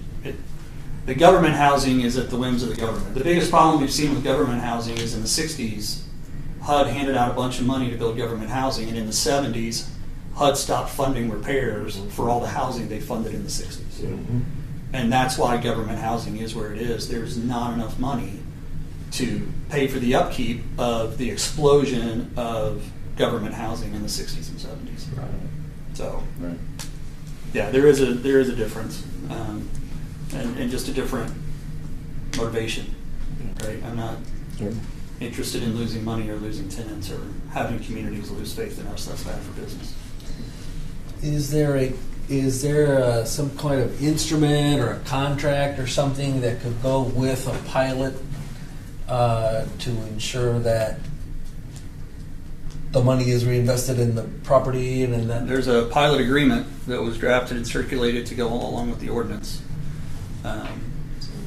The government housing is at the whims of the government. The biggest problem we've seen with government housing is in the 60s, HUD handed out a bunch of money to build government housing, and in the 70s, HUD stopped funding repairs for all the housing they funded in the 60s. Mm-hmm. And that's why government housing is where it is. There's not enough money to pay for the upkeep of the explosion of government housing in the 60s and 70s. Right. So, yeah, there is a difference. And just a different motivation, right? I'm not interested in losing money or losing tenants or having communities lose faith in us. That's bad for business. Is there some kind of instrument or a contract or something that could go with a pilot to ensure that the money is reinvested in the property and in that? There's a pilot agreement that was drafted and circulated to go along with the ordinance.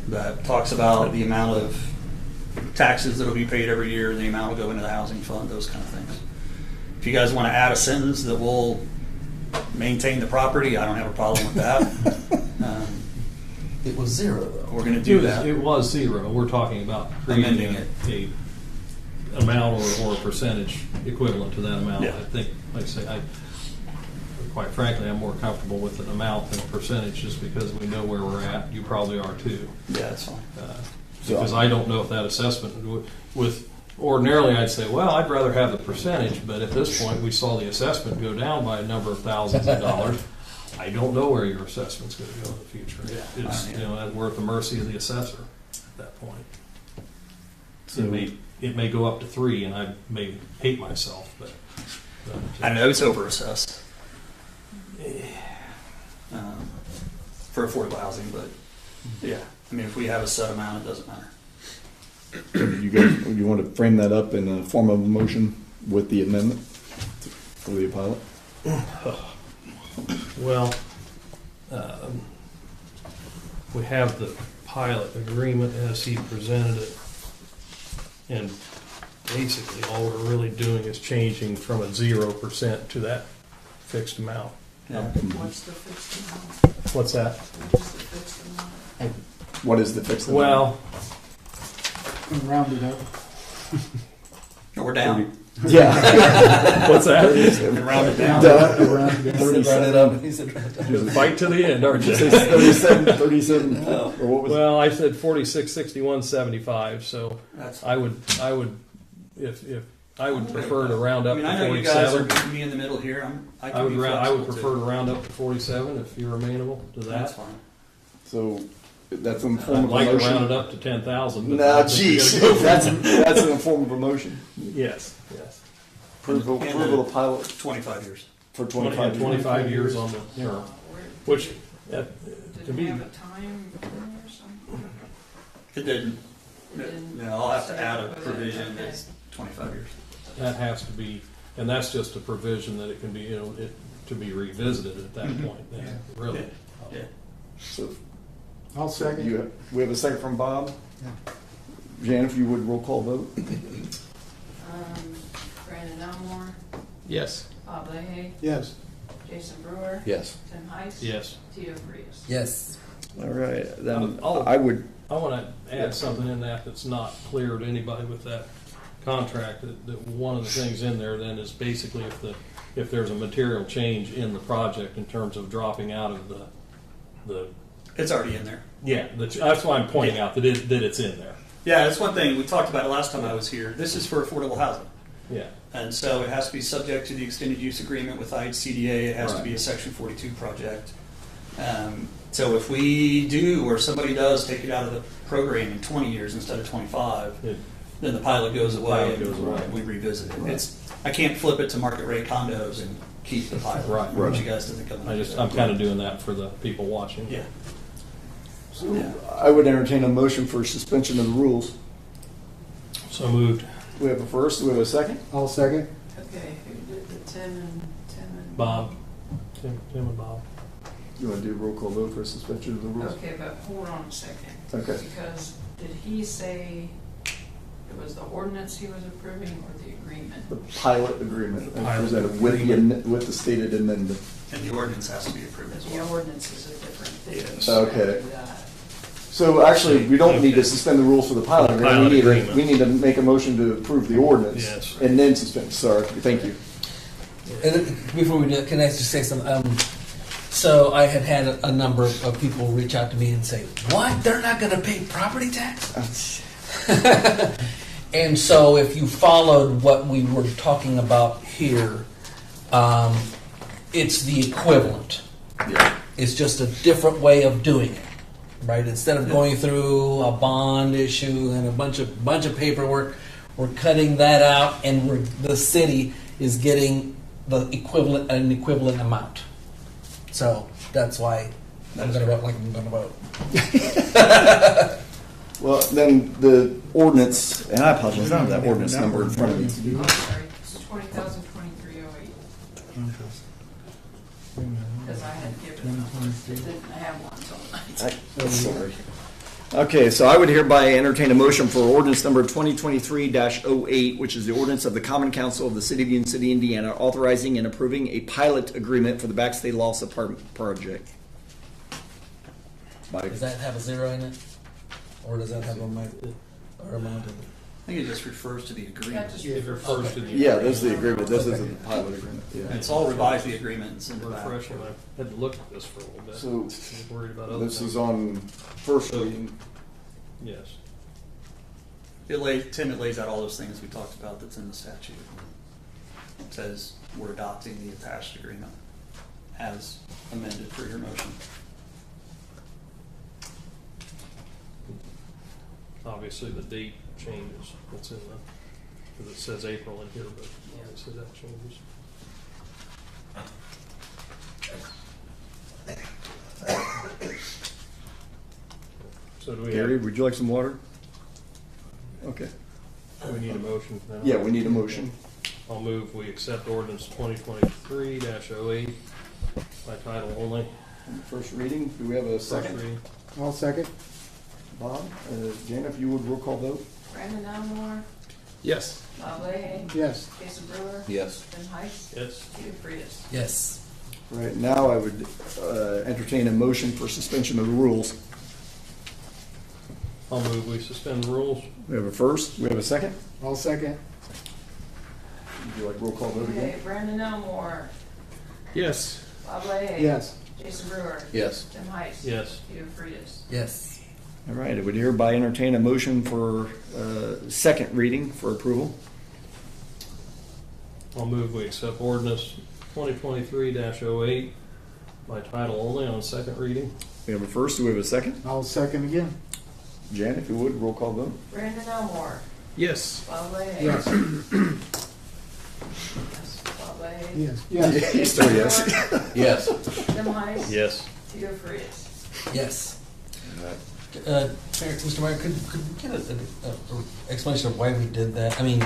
That talks about the amount of taxes that will be paid every year, the amount will go into the housing fund, those kind of things. If you guys want to add a sentence that will maintain the property, I don't have a problem with that. It was 0, though. We're going to do that. It was 0. We're talking about amending it. A amount or a percentage equivalent to that amount. Yeah. I think, like I say, quite frankly, I'm more comfortable with an amount than a percentage, just because we know where we're at. You probably are too. Yeah, that's fine. Because I don't know if that assessment with ordinarily I'd say, well, I'd rather have the percentage, but at this point we saw the assessment go down by a number of thousands of dollars. I don't know where your assessment's going to go in the future. It's we're at the mercy of the assessor at that point. So it may go up to 3, and I may hate myself, but I know it's over assessed for affordable housing, but yeah, I mean, if we have a set amount, it doesn't matter. You want to frame that up in the form of a motion with the amendment for the pilot? Well, we have the pilot agreement as he presented it, and basically all we're really doing is changing from a 0% to that fixed amount. Yeah. What's the fixed amount? What's that? What's the fixed amount? What is the fixed amount? Well, Round it up. We're down. Yeah. what's that? Round it down. Round it up. 37. He said, Fight to the end, aren't you? 37, or what was it? Well, I said 46, 61, 75. So That's I would, if I would prefer to round I up mean, to I know you guys are 47. meeting me in the middle here. I I would flexible, prefer too. to round up to 47 if you're amenable to That's that. fine. So that's in the form I'd of a like to motion. round it up to 10,000. No, jeez, that's in the form of a motion. Yes. Approval of pilot 25 years. for 25 years on the which Did to it me, have a time or something? It didn't. Didn't- No, I'll have to add a provision that's 25 years. that has to be, and that's just a provision that it can be, to be revisited at that point. Then, really. Yeah. So I'll second. we have a second from Bob. Yeah. Jan, if you would roll call vote. Brandon Elmore, Yes. Bob Leahy, Yes. Jason Brewer, Yes. Tim Heiss. Yes. Tito Frias. Yes. All right, then I'll- I would. I want to add something in that that's not clear to anybody with that contract, that one of the things in there then is basically if there's a material change in the project in terms of dropping out of the It's already in there. yeah, that's why I'm pointing out that it's in there. Yeah, that's one thing we talked about it last time I was here. This is for affordable housing. Yeah. And so it has to be subject to the extended use agreement with IHCDA. It has to Right. be a Section 42 project. So if we do, or somebody does take it out of the program in 20 years instead of 25, then the pilot goes away pilot and goes away. we revisit it. I can't flip it to market rate condos and keep the pilot. Right. I want you guys to think of it. I'm kind of doing that for the people watching. Yeah. So I would entertain a motion for suspension of the rules. So moved. We have a first. We have a second. I'll second. Okay, who did the Tim and Bob. Tim and Bob. You want to do a roll call vote for suspension of the rules? Okay, but hold on a second. Okay. Because did he say it was the ordinance he was approving or the agreement? The pilot agreement Pilot presented with the stated amendment. And the ordinance has to be approved as The well. ordinance is a different thing. Yes. Okay. That. So actually, we don't need to suspend the rules for the pilot agreement. Pilot We agreement. need to make a motion to approve the ordinance. Yes. And then suspend. Sorry. Thank you. And before we do, can I just say something? So I had a number of people reach out to me and say, "What? They're not going to pay property tax?" And so if you followed what we were talking about here, it's the equivalent. Yeah. It's just a different way of doing it, right? Instead of going through a bond issue and a bunch of paperwork, we're cutting that out, and the city is getting an equivalent amount. So that's why I'm going to vote like I'm going to vote. Well, then the ordinance, and I apologize, I don't have that ordinance number in front of me. I'm sorry, it's 20,02308. Because I had given them, didn't have one, so. Sorry. Okay, so I would hereby entertain a motion for ordinance number 2023-08, which is the ordinance of the Common Council of the City of Union City, Indiana, authorizing and approving a pilot agreement for the Backstay Loss Apartment Project. Does that have a zero in it? Or does that have a amount in it? I think it just refers to the That agreement. just It refers to the Yeah, this is the agreement. This is the pilot agreement. Yeah. It's all revised the agreements in the back. refreshing. I had to look at this for a little bit. So I was worried about other this things. is on first reading. Yes. It lays out all those things we talked about that's in the statute. It says we're adopting the attached agreement as amended for your motion. Obviously, the date changes. It's in the, because it says April in here, but obviously that changes. So do we Gary, have, would you like some water? Okay. do we need a motion now? Yeah, we need a motion. I'll move we accept ordinance 2023-08 by title only. First reading. Do we have a First second? reading. I'll second. Bob, Jana, if you would roll call vote. Brandon Elmore, Yes. Bob Leahy, Yes. Jason Brewer, Yes. Tim Heiss, Yes. Tito Frias. Yes. Right now, I would entertain a motion for suspension of the rules. I'll move we suspend the rules. We have a first. We have a second. I'll second. Would you like roll call vote Okay, again? Brandon Elmore, Yes. Bob Leahy. Yes. Jason Brewer. Yes. Tim Heiss. Yes. Tito Frias. Yes. All right, I would hereby entertain a motion for second reading for approval. I'll move we accept ordinance 2023-08 by title only on second reading. We have a first. Do we have a second? I'll second again. Jan, if you would, roll call vote. Brandon Elmore, Yes. Bob Leahy. Yes. Yes, Bob Leahy. Yes. Yes. Yes. Still yes. Yes. Tim Heiss. Yes. Tito Frias. Yes. Mr. Meyer, could we get an explanation of why we did that? I mean,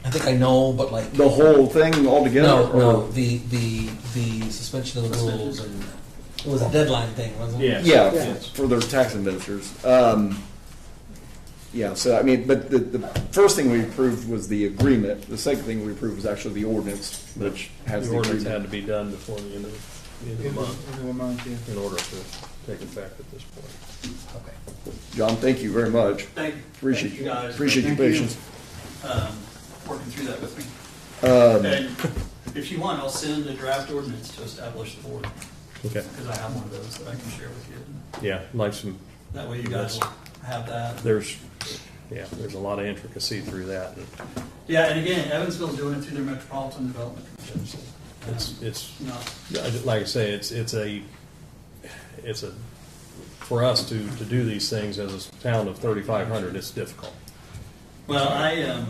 I think I know, but like The whole thing altogether? no, or- the suspension of the rules and It was a deadline thing, wasn't it? Yes. Yeah, Yeah. for their tax administrators. Yeah, so I mean, but the first thing we approved was the agreement. The second thing we approved was actually the ordinance, which has The the ordinance agreement. had to be done before the end of the month End of the month, yeah. in order to take effect at this point. Okay. John, thank you very much. Thank Appreciate you guys. Appreciate your Thank you. patience. Working through that with me. Um, And if you want, I'll send a draft ordinance to establish the board, Okay. because I have one of those that I can share with you. Yeah, like some, That way you guys will have that. there's a lot of intricacy through that. Yeah, and again, Evansville's doing it through their Metropolitan Development Commission. It's, Not, like I say, it's a, for us to do these things as a town of 3,500, it's difficult. well, and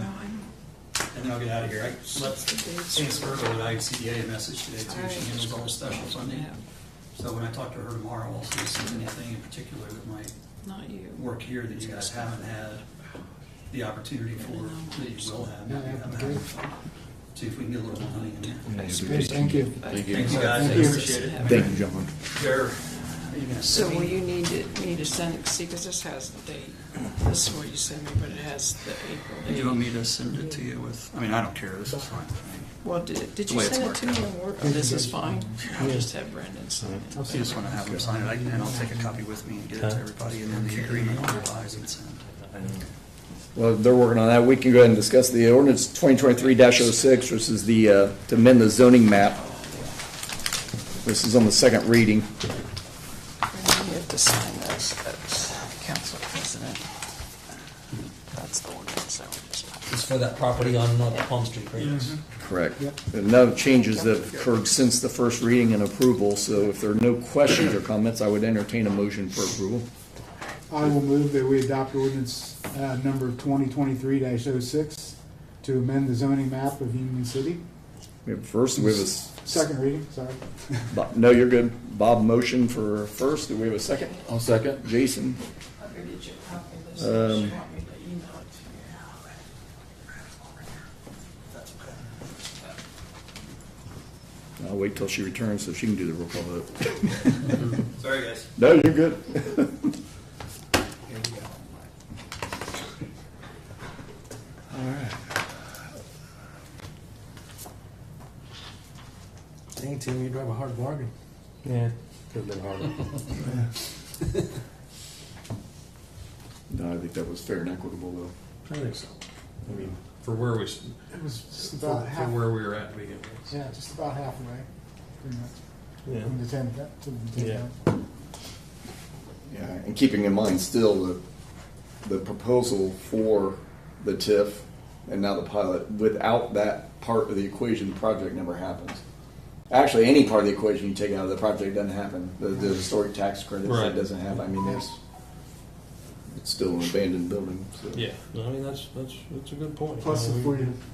then I'll get out of here. I let St. Spurgo at ICDA a message today too. She handles all the special funding. So when I talk to her tomorrow, I'll see if there's anything in particular that might Not you. work here that you guys haven't had the opportunity for, that you will have. now you haven't had. See if we can get a little more money in there. Great, thank you. Thank you guys, I Thank you. appreciate it. Thank you, John. Jared, are you gonna So send will me? you need to send, see, because this has the date. This is what you sent me, but it has the April Do you want date. me to send it to you with, I mean, I don't care, this is fine. Well, did The you way it's send it to me working. in Word? Oh, this is fine. I'll just have Brendan sign it. You just want to have them sign it, and I'll take a copy with me and get it to everybody, and then the agreement will revise and send. Well, they're working on that. We can go ahead and discuss the ordinance 2023-06, which is the, to amend the zoning map. This is on the second reading. Brendan, you have to sign this as council president. That's the ordinance that we just. It's for that property on North Palm Street, right? Correct. And no changes that have occurred since the first reading and approval, so if there are no questions or comments, I would entertain a motion for approval. I will move that we adopt ordinance number 2023-06 to amend the zoning map of Union City. We have first, we have a, Second reading, sorry. no, you're good. Bob, motion for first. Do we have a second? I'll second. Jason? I'll go get you a copy of this. Unless you want me to email it to you. I'll wait till she returns so she can do the roll call vote. Sorry, guys. No, you're good. Dang, Tim, you drive a hard bargain. Yeah, could have been harder. No, I think that was fair and equitable, though. I think so. I mean, for where we, It was just for about half, where we were at to begin with. yeah, just about halfway, pretty much, Yeah. from the 10 to the 10 Yeah. down. Yeah, and keeping in mind still the proposal for the TIF and now the pilot, without that part of the equation, the project never happens. Actually, any part of the equation you take out of the project doesn't happen. The historic tax credits, Right. that doesn't happen. I mean, it's still an abandoned building. So. Yeah, no, I mean, that's a good point. Plus, You know, if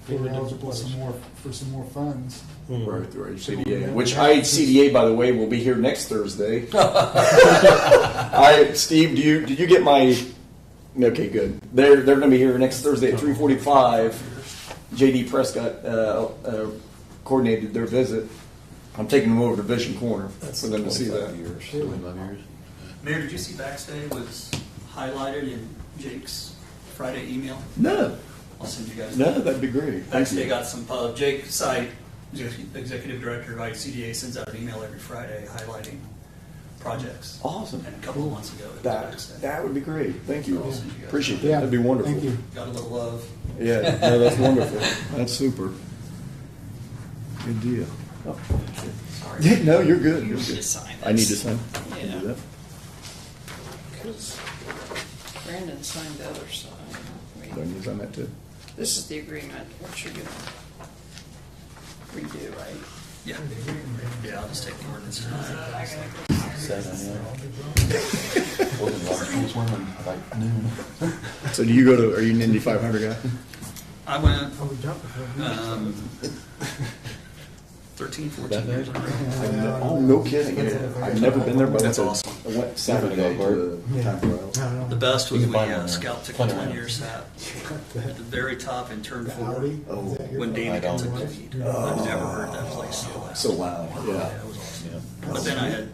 we're we eligible for some more funds. Right, through CDA, which CDA, by the way, will be here next Thursday. Steve, did you get my? Okay, good. They're going to be here next Thursday at 3:45. JD Prescott coordinated their visit. I'm taking them over to Vision Corner for them to see that. 25 years. Mayor, did you see Backstay was highlighted in Jake's Friday email? No, I'll send you guys. that'd be great. Thank Backstay you. got some, Jake Side, Executive Director of ICDA, sends out an email every Friday highlighting projects. Awesome. And a couple of months ago, it was Backstay. That would be great. Thank you. I'll send you guys. Appreciate that. Yeah, That'd be wonderful. Thank you. Got a little love. Yeah, no, that's wonderful. That's super. Good deal. Oh, Sorry. shit. No, you're good. You You're need to good. sign I need to this. sign. I can Yeah. do that. Because Brandon signed the other side. Wait. Do I need to sign that too? This is the agreement, what you're gonna redo, right? Yeah. Yeah, I'll just take the ordinance tonight. Wasn't Robert Schultz swimming like noon? So do you go to? Are you an Indy 500 guy? I went Oh, we jumped before. 13, 14 years ago. Oh, no kidding. I've never been there, but That's I awesome. went Saturday to the time trial. The best was You we can find one there. scout took Plenty 1 around. year sat at the very top and turned The forward Audi? Oh, Is that your- when Dana I don't. took the lead. I've never heard that place so loud. so loud. Yeah. Yeah, it was awesome. But then I had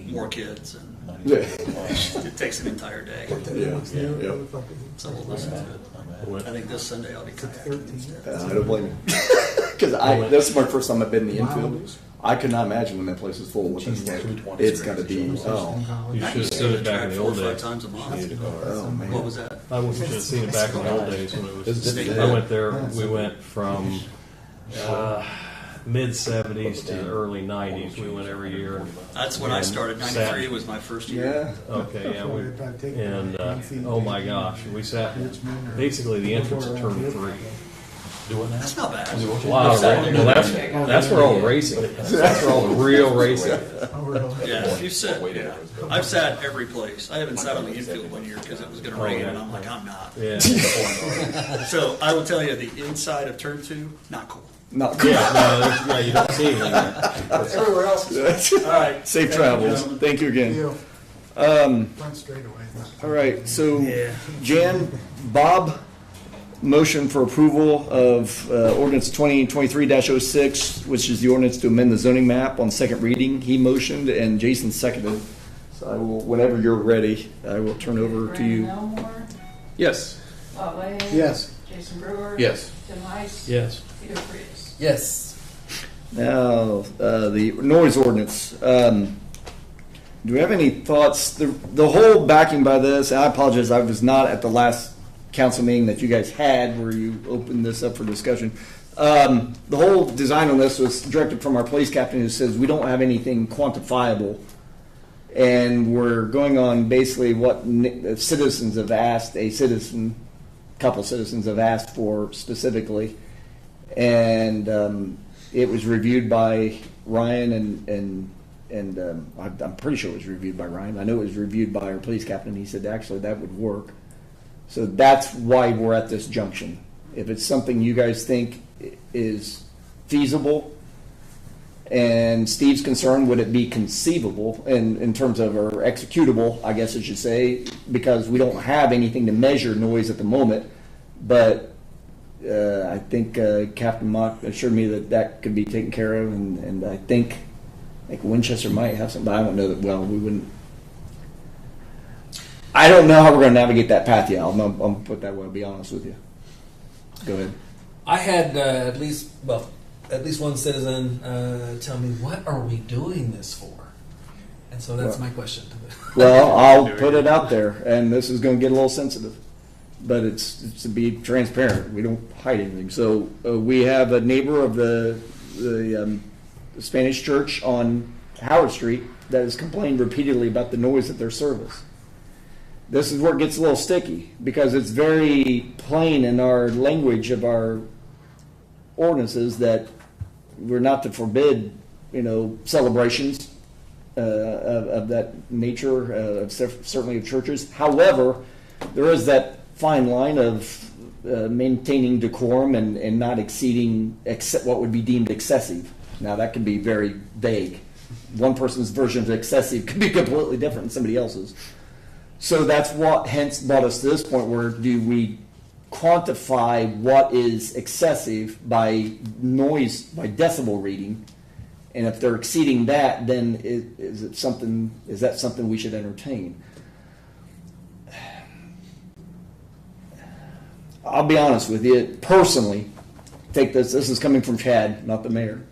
more kids, and Yeah. it takes an entire day. Yeah. So we'll listen to it. I think this Sunday I'll be kayaking. I don't blame you. Because this is my first time I've been in the infield. I could not imagine when that place is full. What it's like. It's got to be. Oh. You should have seen it back in the old 4 or 5 days. times a month. Oh man. What was that? I should have seen it back in the old days when it was. State I went there. We went from mid '70s to early '90s. We went every year. That's when I started. '93 was my first year. Yeah. Okay, yeah, oh my gosh, we sat basically the entrance of turn 3. That's not bad. Wow, well, that's where all the racing is. That's where all the real racing is. Yeah, if you sit, I've sat every place. I haven't sat on the infield one year because it was going to rain, and I'm like, I'm not. Yeah. So I will tell you, the inside of turn 2, not cool. Not Yeah, you don't see anything. Everywhere else is All right. Safe travels. Thank you again. Run straight away. All right. So, Jan, Bob, motion for approval of ordinance 2023-06, which is the ordinance to amend the zoning map on second reading. He motioned and Jason seconded. So I will, whenever you're ready, I will turn over to you. Brandon Elmore, Yes. Bob Lay. Yes. Jason Brewer. Yes. Tim Heiss. Yes. Peter Prius. Yes. Now, the noise ordinance. Do we have any thoughts? The whole backing by this, and I apologize, I was not at the last council meeting that you guys had where you opened this up for discussion. The whole design on this was directed from our police captain, who says we don't have anything quantifiable. And we're going on basically what citizens have asked, couple citizens have asked for specifically. And it was reviewed by Ryan and I'm pretty sure it was reviewed by Ryan. I know it was reviewed by our police captain. He said actually that would work. So that's why we're at this junction. If it's something you guys think is feasible, and Steve's concerned, would it be conceivable in terms of, or executable, I guess I should say, because we don't have anything to measure noise at the moment. But I think Captain Mock assured me that could be taken care of, and I think Winchester might have some, but I don't know that well. We wouldn't. I don't know how we're going to navigate that path yet. I'll put that way. I'll be honest with you. Go ahead. I had at least one citizen tell me, "What are we doing this for?" And so that's my question. Well, I'll put it out there, and this is going to get a little sensitive, but it's to be transparent. We don't hide anything. So we have a neighbor of the Spanish church on Howard Street that has complained repeatedly about the noise at their service. This is where it gets a little sticky because it's very plain in our language of our ordinances that we're not to forbid, celebrations of that nature, certainly of churches. However, there is that fine line of maintaining decorum and not exceeding what would be deemed excessive. Now, that can be very vague. One person's version of excessive could be completely different than somebody else's. So that's what hence brought us to this point where do we quantify what is excessive by noise, by decibel reading, and if they're exceeding that, then is that something we should entertain? I'll be honest with you, personally, take this is coming from Chad, not the mayor.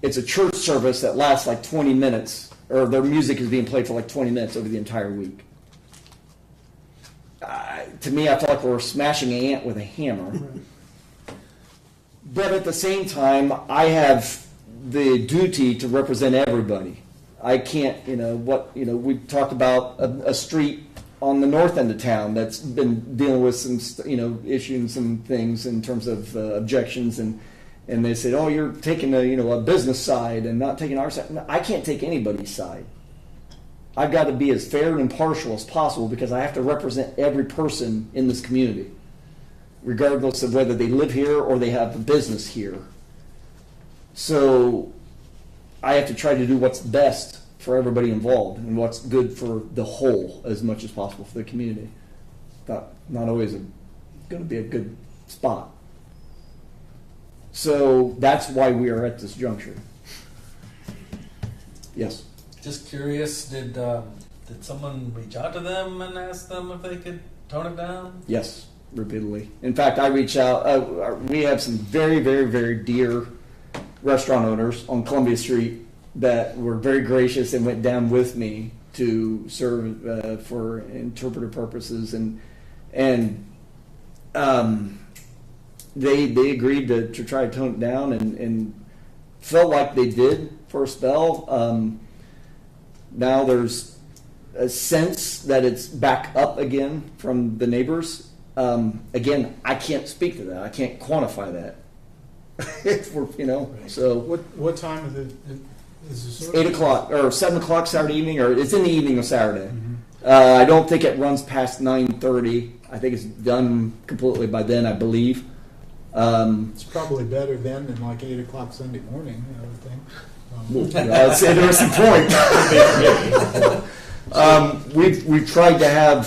It's a church service that lasts like 20 minutes, or their music is being played for like 20 minutes over the entire week. To me, I feel like we're smashing an ant with a hammer. But at the same time, I have the duty to represent everybody. I can't, we talked about a street on the north end of town that's been dealing with some, issuing some things in terms of objections, and they said, oh, you're taking a business side and not taking our side. No, I can't take anybody's side. I've got to be as fair and impartial as possible because I have to represent every person in this community, regardless of whether they live here or they have a business here. So I have to try to do what's best for everybody involved and what's good for the whole as much as possible for the community. Not always going to be a good spot. So that's why we are at this juncture. Yes. Just curious, did someone reach out to them and ask them if they could tone it down? Yes, repeatedly. In fact, I reach out. We have some very, very, very dear restaurant owners on Columbia Street that were very gracious and went down with me to serve for interpreter purposes, and they agreed to try to tone it down, and felt like they did for a spell. Now there's a sense that it's back up again from the neighbors. Again, I can't speak to that. I can't quantify that. So What time is it? Is this 8 o'clock or 7 o'clock Saturday evening, or it's in the evening of Saturday. I don't think it runs past 9:30. I think it's done completely by then, I believe. It's probably better then than like 8 o'clock Sunday morning, I would think. That's an interesting point. We've tried to have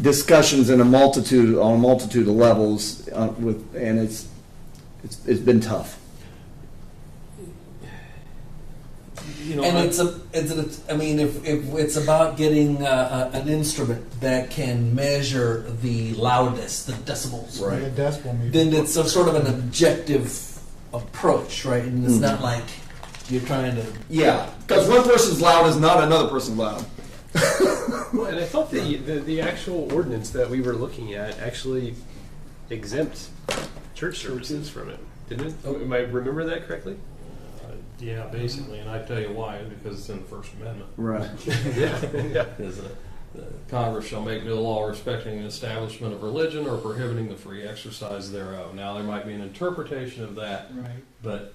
discussions on a multitude of levels and it's been tough. And if it's about getting an instrument that can measure the loudness, the decibels, Right. A decibel meter. then it's a sort of an objective approach, right? And it's not like you're trying to. Yeah, because one person's loud is not another person's loud. Well, and I thought the actual ordinance that we were looking at actually exempt church services from it, didn't it? Am I remember that correctly? Yeah, basically, and I tell you why, because it's in the First Amendment. Right. Yeah. Congress shall make no law respecting the establishment of religion or prohibiting the free exercise thereof. Now, there might be an interpretation of that, Right. but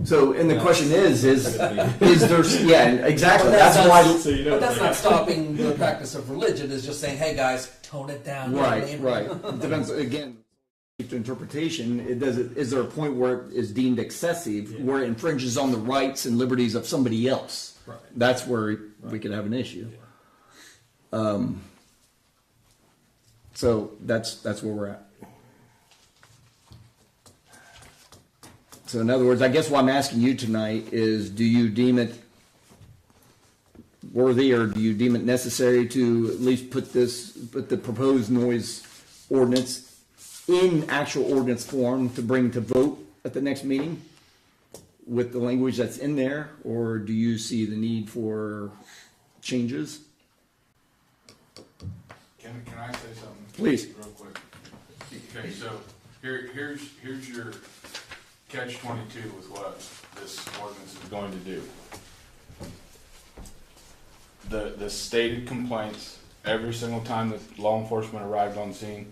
So, and the question is there? Yeah, exactly. But That's why. But that's not stopping the practice of religion. It's just saying, hey guys, tone it down. Right. It depends again. To interpretation, is there a point where it is deemed excessive, where it infringes on the rights and liberties of somebody else? Right. That's where we could have an issue. So that's where we're at. So in other words, I guess what I'm asking you tonight is, do you deem it worthy, or do you deem it necessary to at least put the proposed noise ordinance in actual ordinance form to bring to vote at the next meeting with the language that's in there, or do you see the need for changes? Can I say something? Please. Real quick. Okay, so here's your catch-22 with what this ordinance is going to do. The stated complaints, every single time that law enforcement arrived on scene,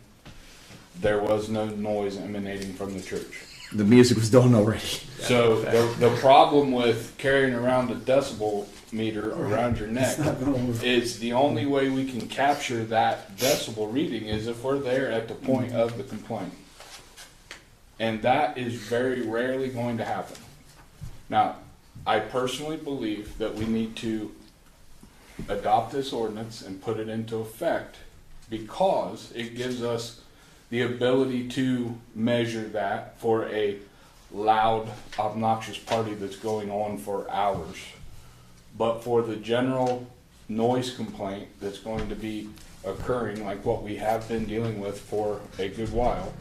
there was no noise emanating from the church. The music was done already. So the problem with carrying around a decibel meter around your neck is the only way we can capture that decibel reading is if we're there at the point of the complaint. And that is very rarely going to happen. Now, I personally believe that we need to adopt this ordinance and put it into effect because it gives us the ability to measure that for a loud, obnoxious party that's going on for hours. But for the general noise complaint that's going to be occurring, like what we have been dealing with for a good while,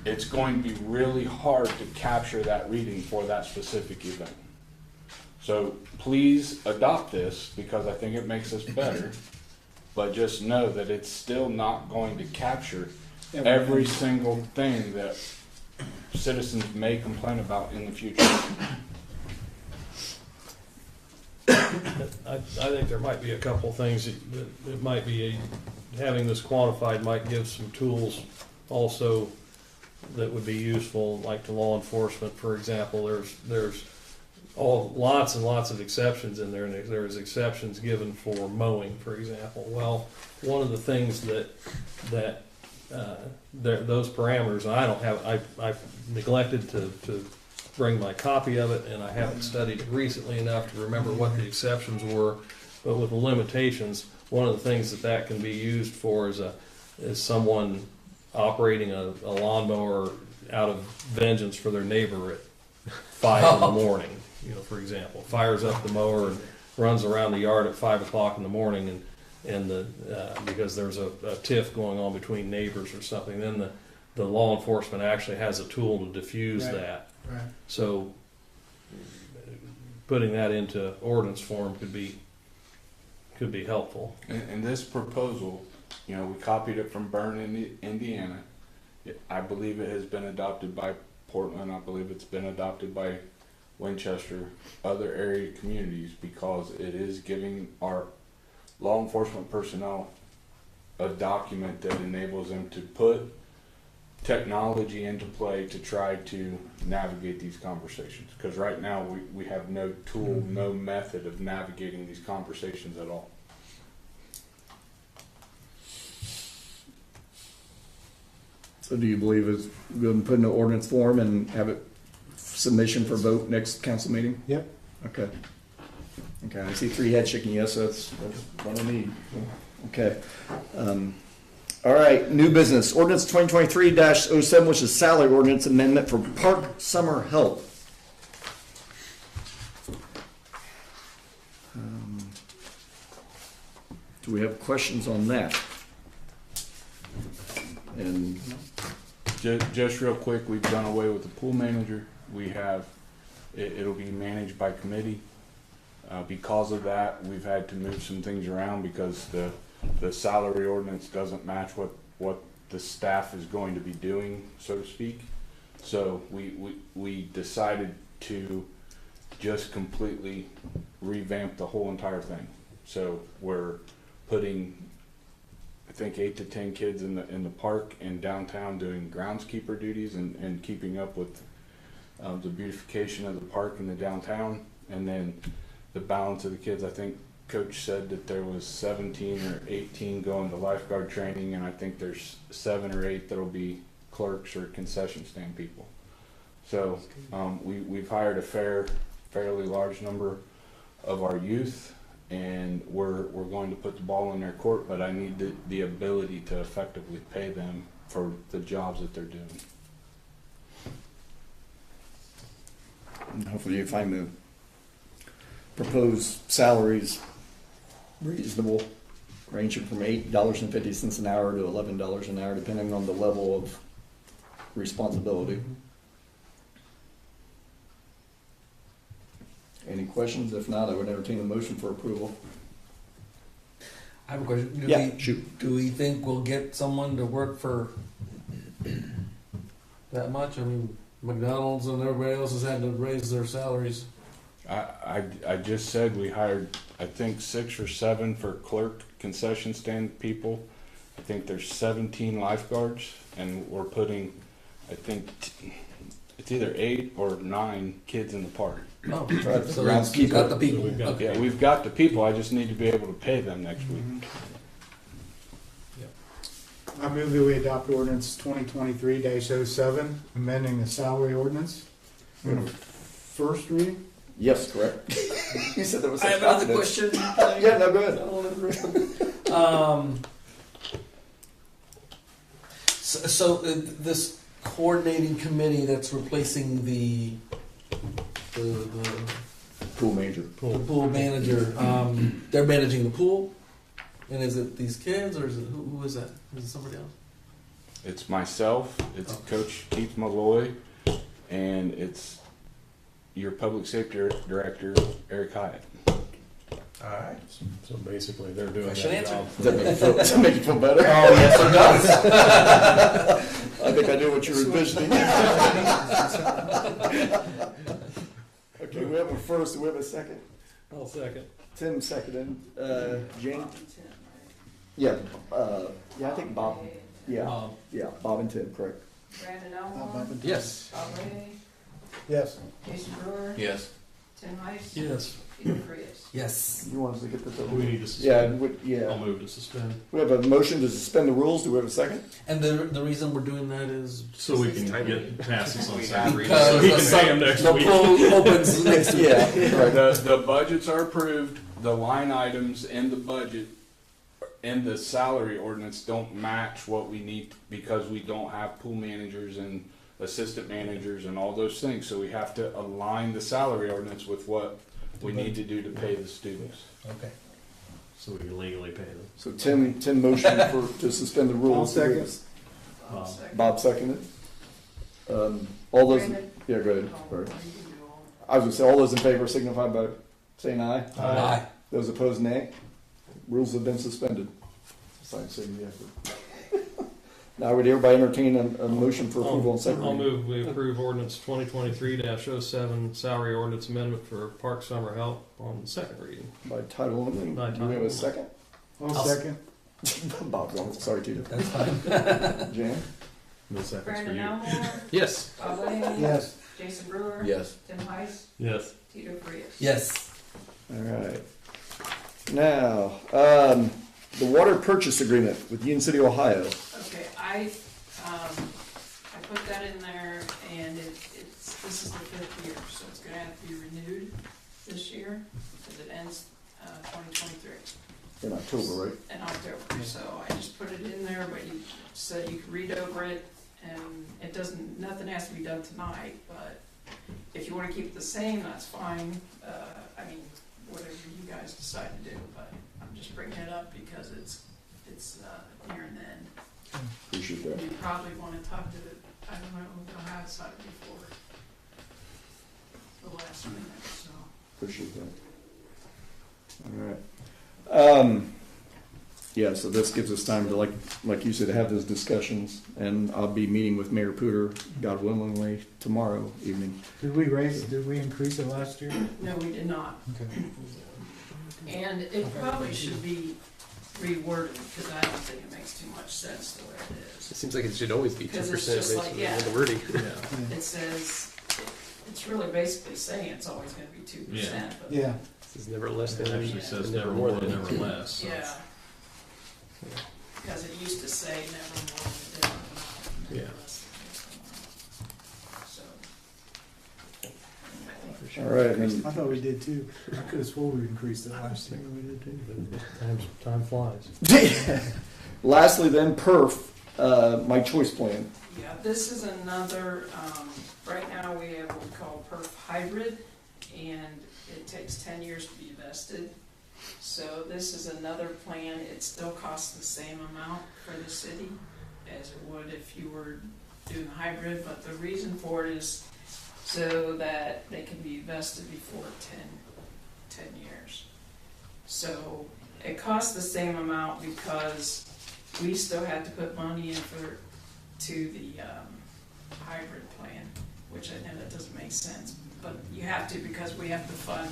it's going to be really hard to capture that reading for that specific event. So please adopt this because I think it makes us better, but just know that it's still not going to capture every single thing that citizens may complain about in the future. I think there might be a couple things that it might be having this quantified might give some tools also that would be useful, like to law enforcement, for example. There's lots and lots of exceptions in there, and there's exceptions given for mowing, for example. Well, one of the things that those parameters, I don't have, I've neglected to bring my copy of it, and I haven't studied it recently enough to remember what the exceptions were. But with the limitations, one of the things that can be used for is someone operating a lawnmower out of vengeance for their neighbor at 5 in the morning. for example, fires up the mower and runs around the yard at 5 o'clock in the morning, and because there's a tiff going on between neighbors or something, then the law enforcement actually has a tool to diffuse Right. that. Right. So putting that into ordinance form could be helpful. And this proposal, we copied it from Bern, Indiana. I believe it has been adopted by Portland. I believe it's been adopted by Winchester, other area communities, because it is giving our law enforcement personnel a document that enables them to put technology into play to try to navigate these conversations. Because right now we have no tool, no method of navigating these conversations at all. So do you believe it's going to put in an ordinance form and have it submission for vote next council meeting? Yep. Okay. Okay, I see 3 heads shaking yes, so that's what I need. Okay. All right, new business. Ordinance 2023-07, which is salary ordinance amendment for park summer help. Do we have questions on that? And Just real quick, we've done away with the pool manager. We have, it'll be managed by committee. Because of that, we've had to move some things around because the salary ordinance doesn't match what the staff is going to be doing, so to speak. So we decided to just completely revamp the whole entire thing. So we're putting, I think, 8 to 10 kids in the park and downtown doing groundskeeper duties and keeping up with the beautification of the park and the downtown. And then the balance of the kids, I think Coach said that there was 17 or 18 going to lifeguard training, and I think there's 7 or 8 that'll be clerks or concession stand people. So we've hired a fairly large number of our youth, and we're going to put the ball in their court, but I need the ability to effectively pay them for the jobs that they're doing. and hopefully you find the proposed salaries reasonable, ranging from $8.50 an hour to $11 an hour, depending on the level of responsibility. Any questions? If not, I would entertain a motion for approval. I have a question. Shoot. Do we think we'll get someone to work for that much? I mean, McDonald's and everybody else has had to raise their salaries. I just said we hired, I think, 6 or 7 for clerk concession stand people. I think there's 17 lifeguards, and we're putting, I think, it's either 8 or 9 kids in the park. Oh, Right, so groundskeeper. we've got the people. So we've got- Okay. Yeah, we've got the people, I just need to be able to pay them next week. I move that we adopt ordinance 2023-07, amending the salary ordinance. First reading? Yes, correct. You said there was. I have another question. Yeah, no, go ahead. So this coordinating committee that's replacing the Pool major. pool manager, they're managing the pool, and is it these kids or is it who is that? Is it somebody else? It's myself, it's Oh. Coach Keith Malloy, and it's your public safety director, Eric Hyatt. Alright. So basically, they're doing Question that answered. job. Does that make you feel better? Oh yes, it does. I think I knew what you were envisioning. Okay, we have a first, we have a second. I'll second. Tim seconded. Jane? Yeah, I think Bob. Yeah, yeah, Bob and Tim, correct. Brandon Elmore, Yes. Bob Leahy, Yes. Jason Brewer, Yes. Tim Heiss, Yes. Peter Frias. Yes. You want us to get this over? We need to Yeah, suspend. yeah. I'll move to suspend. We have a motion to suspend the rules. Do we have a second? And the reason we're doing that is So we can Timely. get past this on Saturday. because So he can pay him next the week. pool opens next week. Yeah, right. The budgets are approved, the line items in the budget and the salary ordinance don't match what we need because we don't have pool managers and assistant managers and all those things. So we have to align the salary ordinance with what we need to do to pay the students. Okay. So we can legally pay them. So Tim motion to suspend the rules. I'll second. Bob seconded. All those, yeah, go ahead. Sorry. I was gonna say, all those in favor signify by saying aye. Aye. Those opposed, nay. Rules have been suspended. Sign saving the effort. Now, would everybody entertain a motion for approval on second I'll reading? move we approve ordinance 2023-07 salary ordinance amendment for park summer help on second reading. By title only. By Do we have title. a second? I'll second. Bob's on it. Sorry, Tito. That's fine. Jan? No seconds for Brandon you. Elmore, Yes. Bob Lane, Yes. Jason Brewer, Yes. Tim Heiss, Yes. Tito Frias. Yes. All right. Now, the water purchase agreement with Union City, Ohio. Okay, I put that in there, and this is the 5th year, so it's gonna have to be renewed this year, because it ends 2023 In October, right? in October. So I just put it in there, but you said you could read over it, and it doesn't, nothing has to be done tonight, but if you wanna keep it the same, that's fine. I mean, whatever you guys decide to do, but I'm just bringing it up because it's near the end. Appreciate that. You probably want to talk to the, I don't know, they'll have something before the last minute, so. Appreciate that. All right. Yeah, so this gives us time to, like you said, have those discussions, and I'll be meeting with Mayor Pooter, God willingly, tomorrow evening. Did we increase it last year? No, we did not. Okay. And it probably should be reworded, because I don't think it makes too much sense the way it It is. seems like it should always be 2% Because it's based just like, on yeah. the wording. It says, it's really basically saying it's always gonna be 2%, but. Yeah. This is never less It than. actually says and never more than never less. So. Yeah. Because it used to say never more than a different amount. never Yeah. less than this amount. So. All right, and I thought we did too. I could have swore we increased it last year. We did too. Time flies. then, lastly, then perf, my choice plan. Yeah, this is another, right now we have what we call perf hybrid, and it takes 10 years to be vested. So this is another plan. It still costs the same amount for the city as it would if you were doing the hybrid, but the reason for it is so that they can be vested before 10 years. So it costs the same amount because we still have to put money in to the hybrid plan, which I know that doesn't make sense, but you have to because we have to fund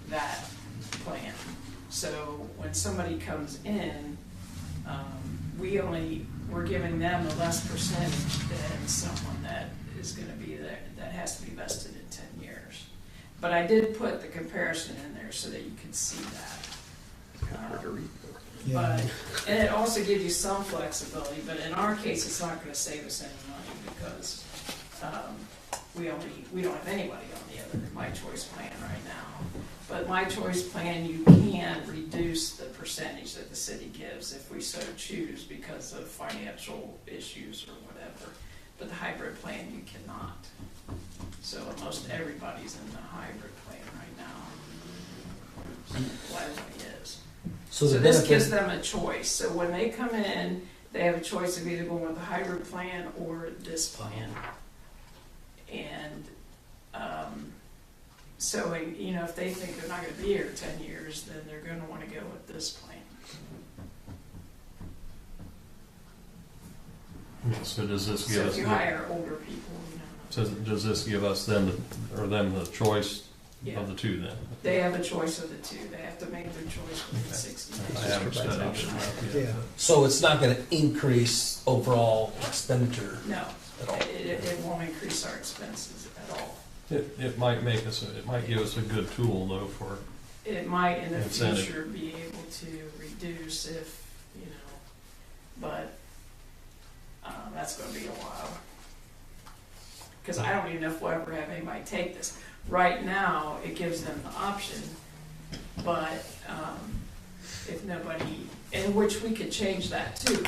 that plan. So when somebody comes in, we're giving them a less percentage than someone that is gonna be there, that has to be vested in 10 years. But I did put the comparison in there so that you can see that. Hard to read. But, and it also gives you some flexibility, but in our case, it's not gonna save us any money because, we don't have anybody on the other My Choice plan right now. But My Choice plan, you can reduce the percentage that the city gives if we so choose because of financial issues or whatever. But the hybrid plan, you cannot. So almost everybody's in the hybrid plan right now. Well, everybody is. So So the this benefit, gives them a choice. So when they come in, they have a choice of either going with the hybrid plan or this plan. And so, you know, if they think they're not going to be here 10 years, then they're going to want to go with this plan. So does this give So us? if you hire older people, you know, So does this give us them the choice yeah, of the two then? they have a choice of the two. They have to make their choice within 60 I days. haven't studied it enough yet. Yeah. so it's not going to increase overall expenditure No, at all. it won't increase our expenses at all. It might make us, it might give us a good tool though for, It might in the Incentive. future be able to reduce if, you know, but that's going to be a while. Because I don't even know if we'll ever have anybody take this. Right now, it gives them the option, but if nobody, in which we could change that too.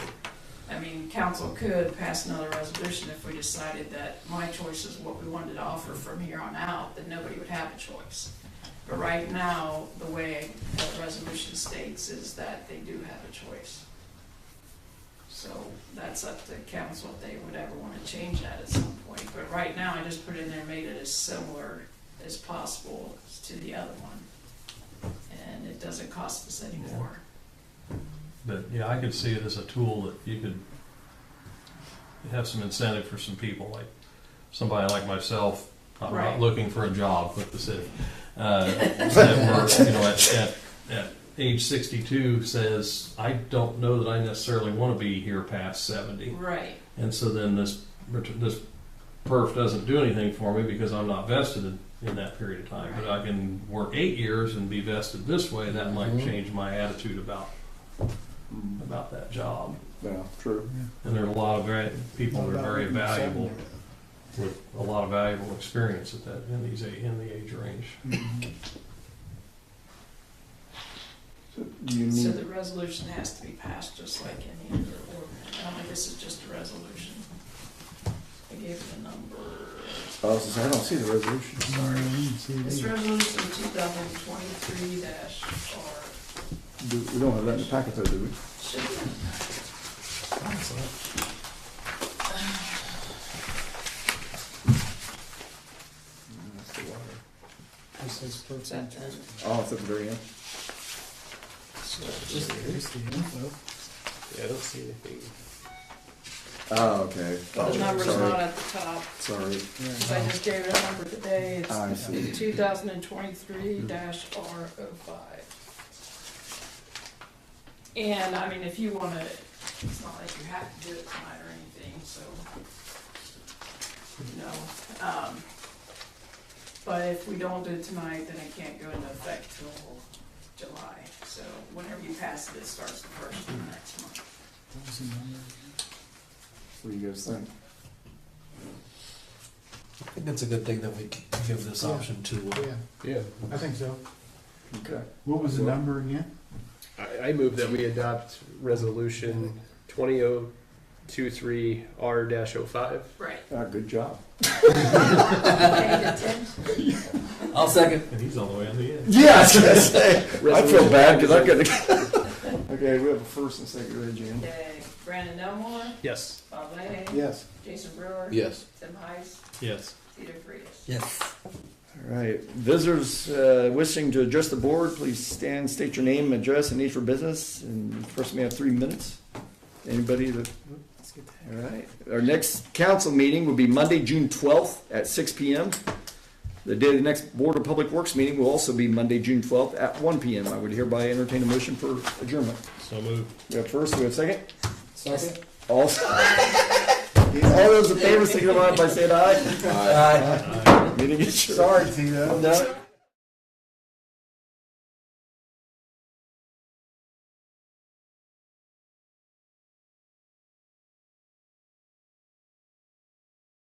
I mean, council could pass another resolution if we decided that my choice is what we wanted to offer from here on out, that nobody would have a choice. But right now, the way the resolution states is that they do have a choice. So that's up to council if they would ever want to change that at some point. But right now, I just put in there, made it as similar as possible to the other one. And it doesn't cost us any more. But yeah, I could see it as a tool that you could have some incentive for some people, like somebody like myself. I'm Right. not looking for a job with the city. That were, you know, at age 62 says, I don't know that I necessarily want to be here past 70. Right. And so then this perf doesn't do anything for me because I'm not vested in that period of time. But I can work 8 years and be vested this way. That might change my attitude about that job. Yeah, true. And there are a lot of people that are very valuable with a lot of valuable experience at that in the age range. So do you So need, the resolution has to be passed just like any other ordinance. This is just a resolution. I gave it a number. I don't see the resolution. It's resolution 2023-R. We don't have that in the packet though, do we? Should be. That's the water. Is that 10? Oh, it's at the very end. Yeah, I don't see anything. Oh, okay. The number's Sorry. not at the top. Sorry. Because I just gave it a number today. I It's see. 2023-R05. And I mean, if you want to, it's not like you have to do it tonight or anything, so, you know. But if we don't do it tonight, then it can't go into effect till July. So whenever you pass it, it starts the first of the next month. What do you guys think? I think it's a good thing that we give this option to. Yeah. I think so. Okay. What was the number again? I move that we adopt resolution 2023-R-05. Right. Good job. I'll second. And he's all the way on the end. Yeah, I was gonna say. I feel bad because I'm gonna. Okay, we have a first and second, right, Jan? Okay, Brandon Elmore, Yes. Bob Leahy, Yes. Jason Brewer, Yes. Tim Heiss, Yes. Peter Frias. Yes. All right. Visitors wishing to address the board, please stand, state your name, address, and need for business. And each person may have 3 minutes. Anybody that? All right. Our next council meeting will be Monday, June 12th at 6 p.m. The day of the next Board of Public Works meeting will also be Monday, June 12th at 1 p.m. I would hereby entertain a motion for adjournment. So moved. We have first, we have second. Second. All those in favor, signify by saying aye. Aye. Meeting is adjourned. Sorry, Tito. No.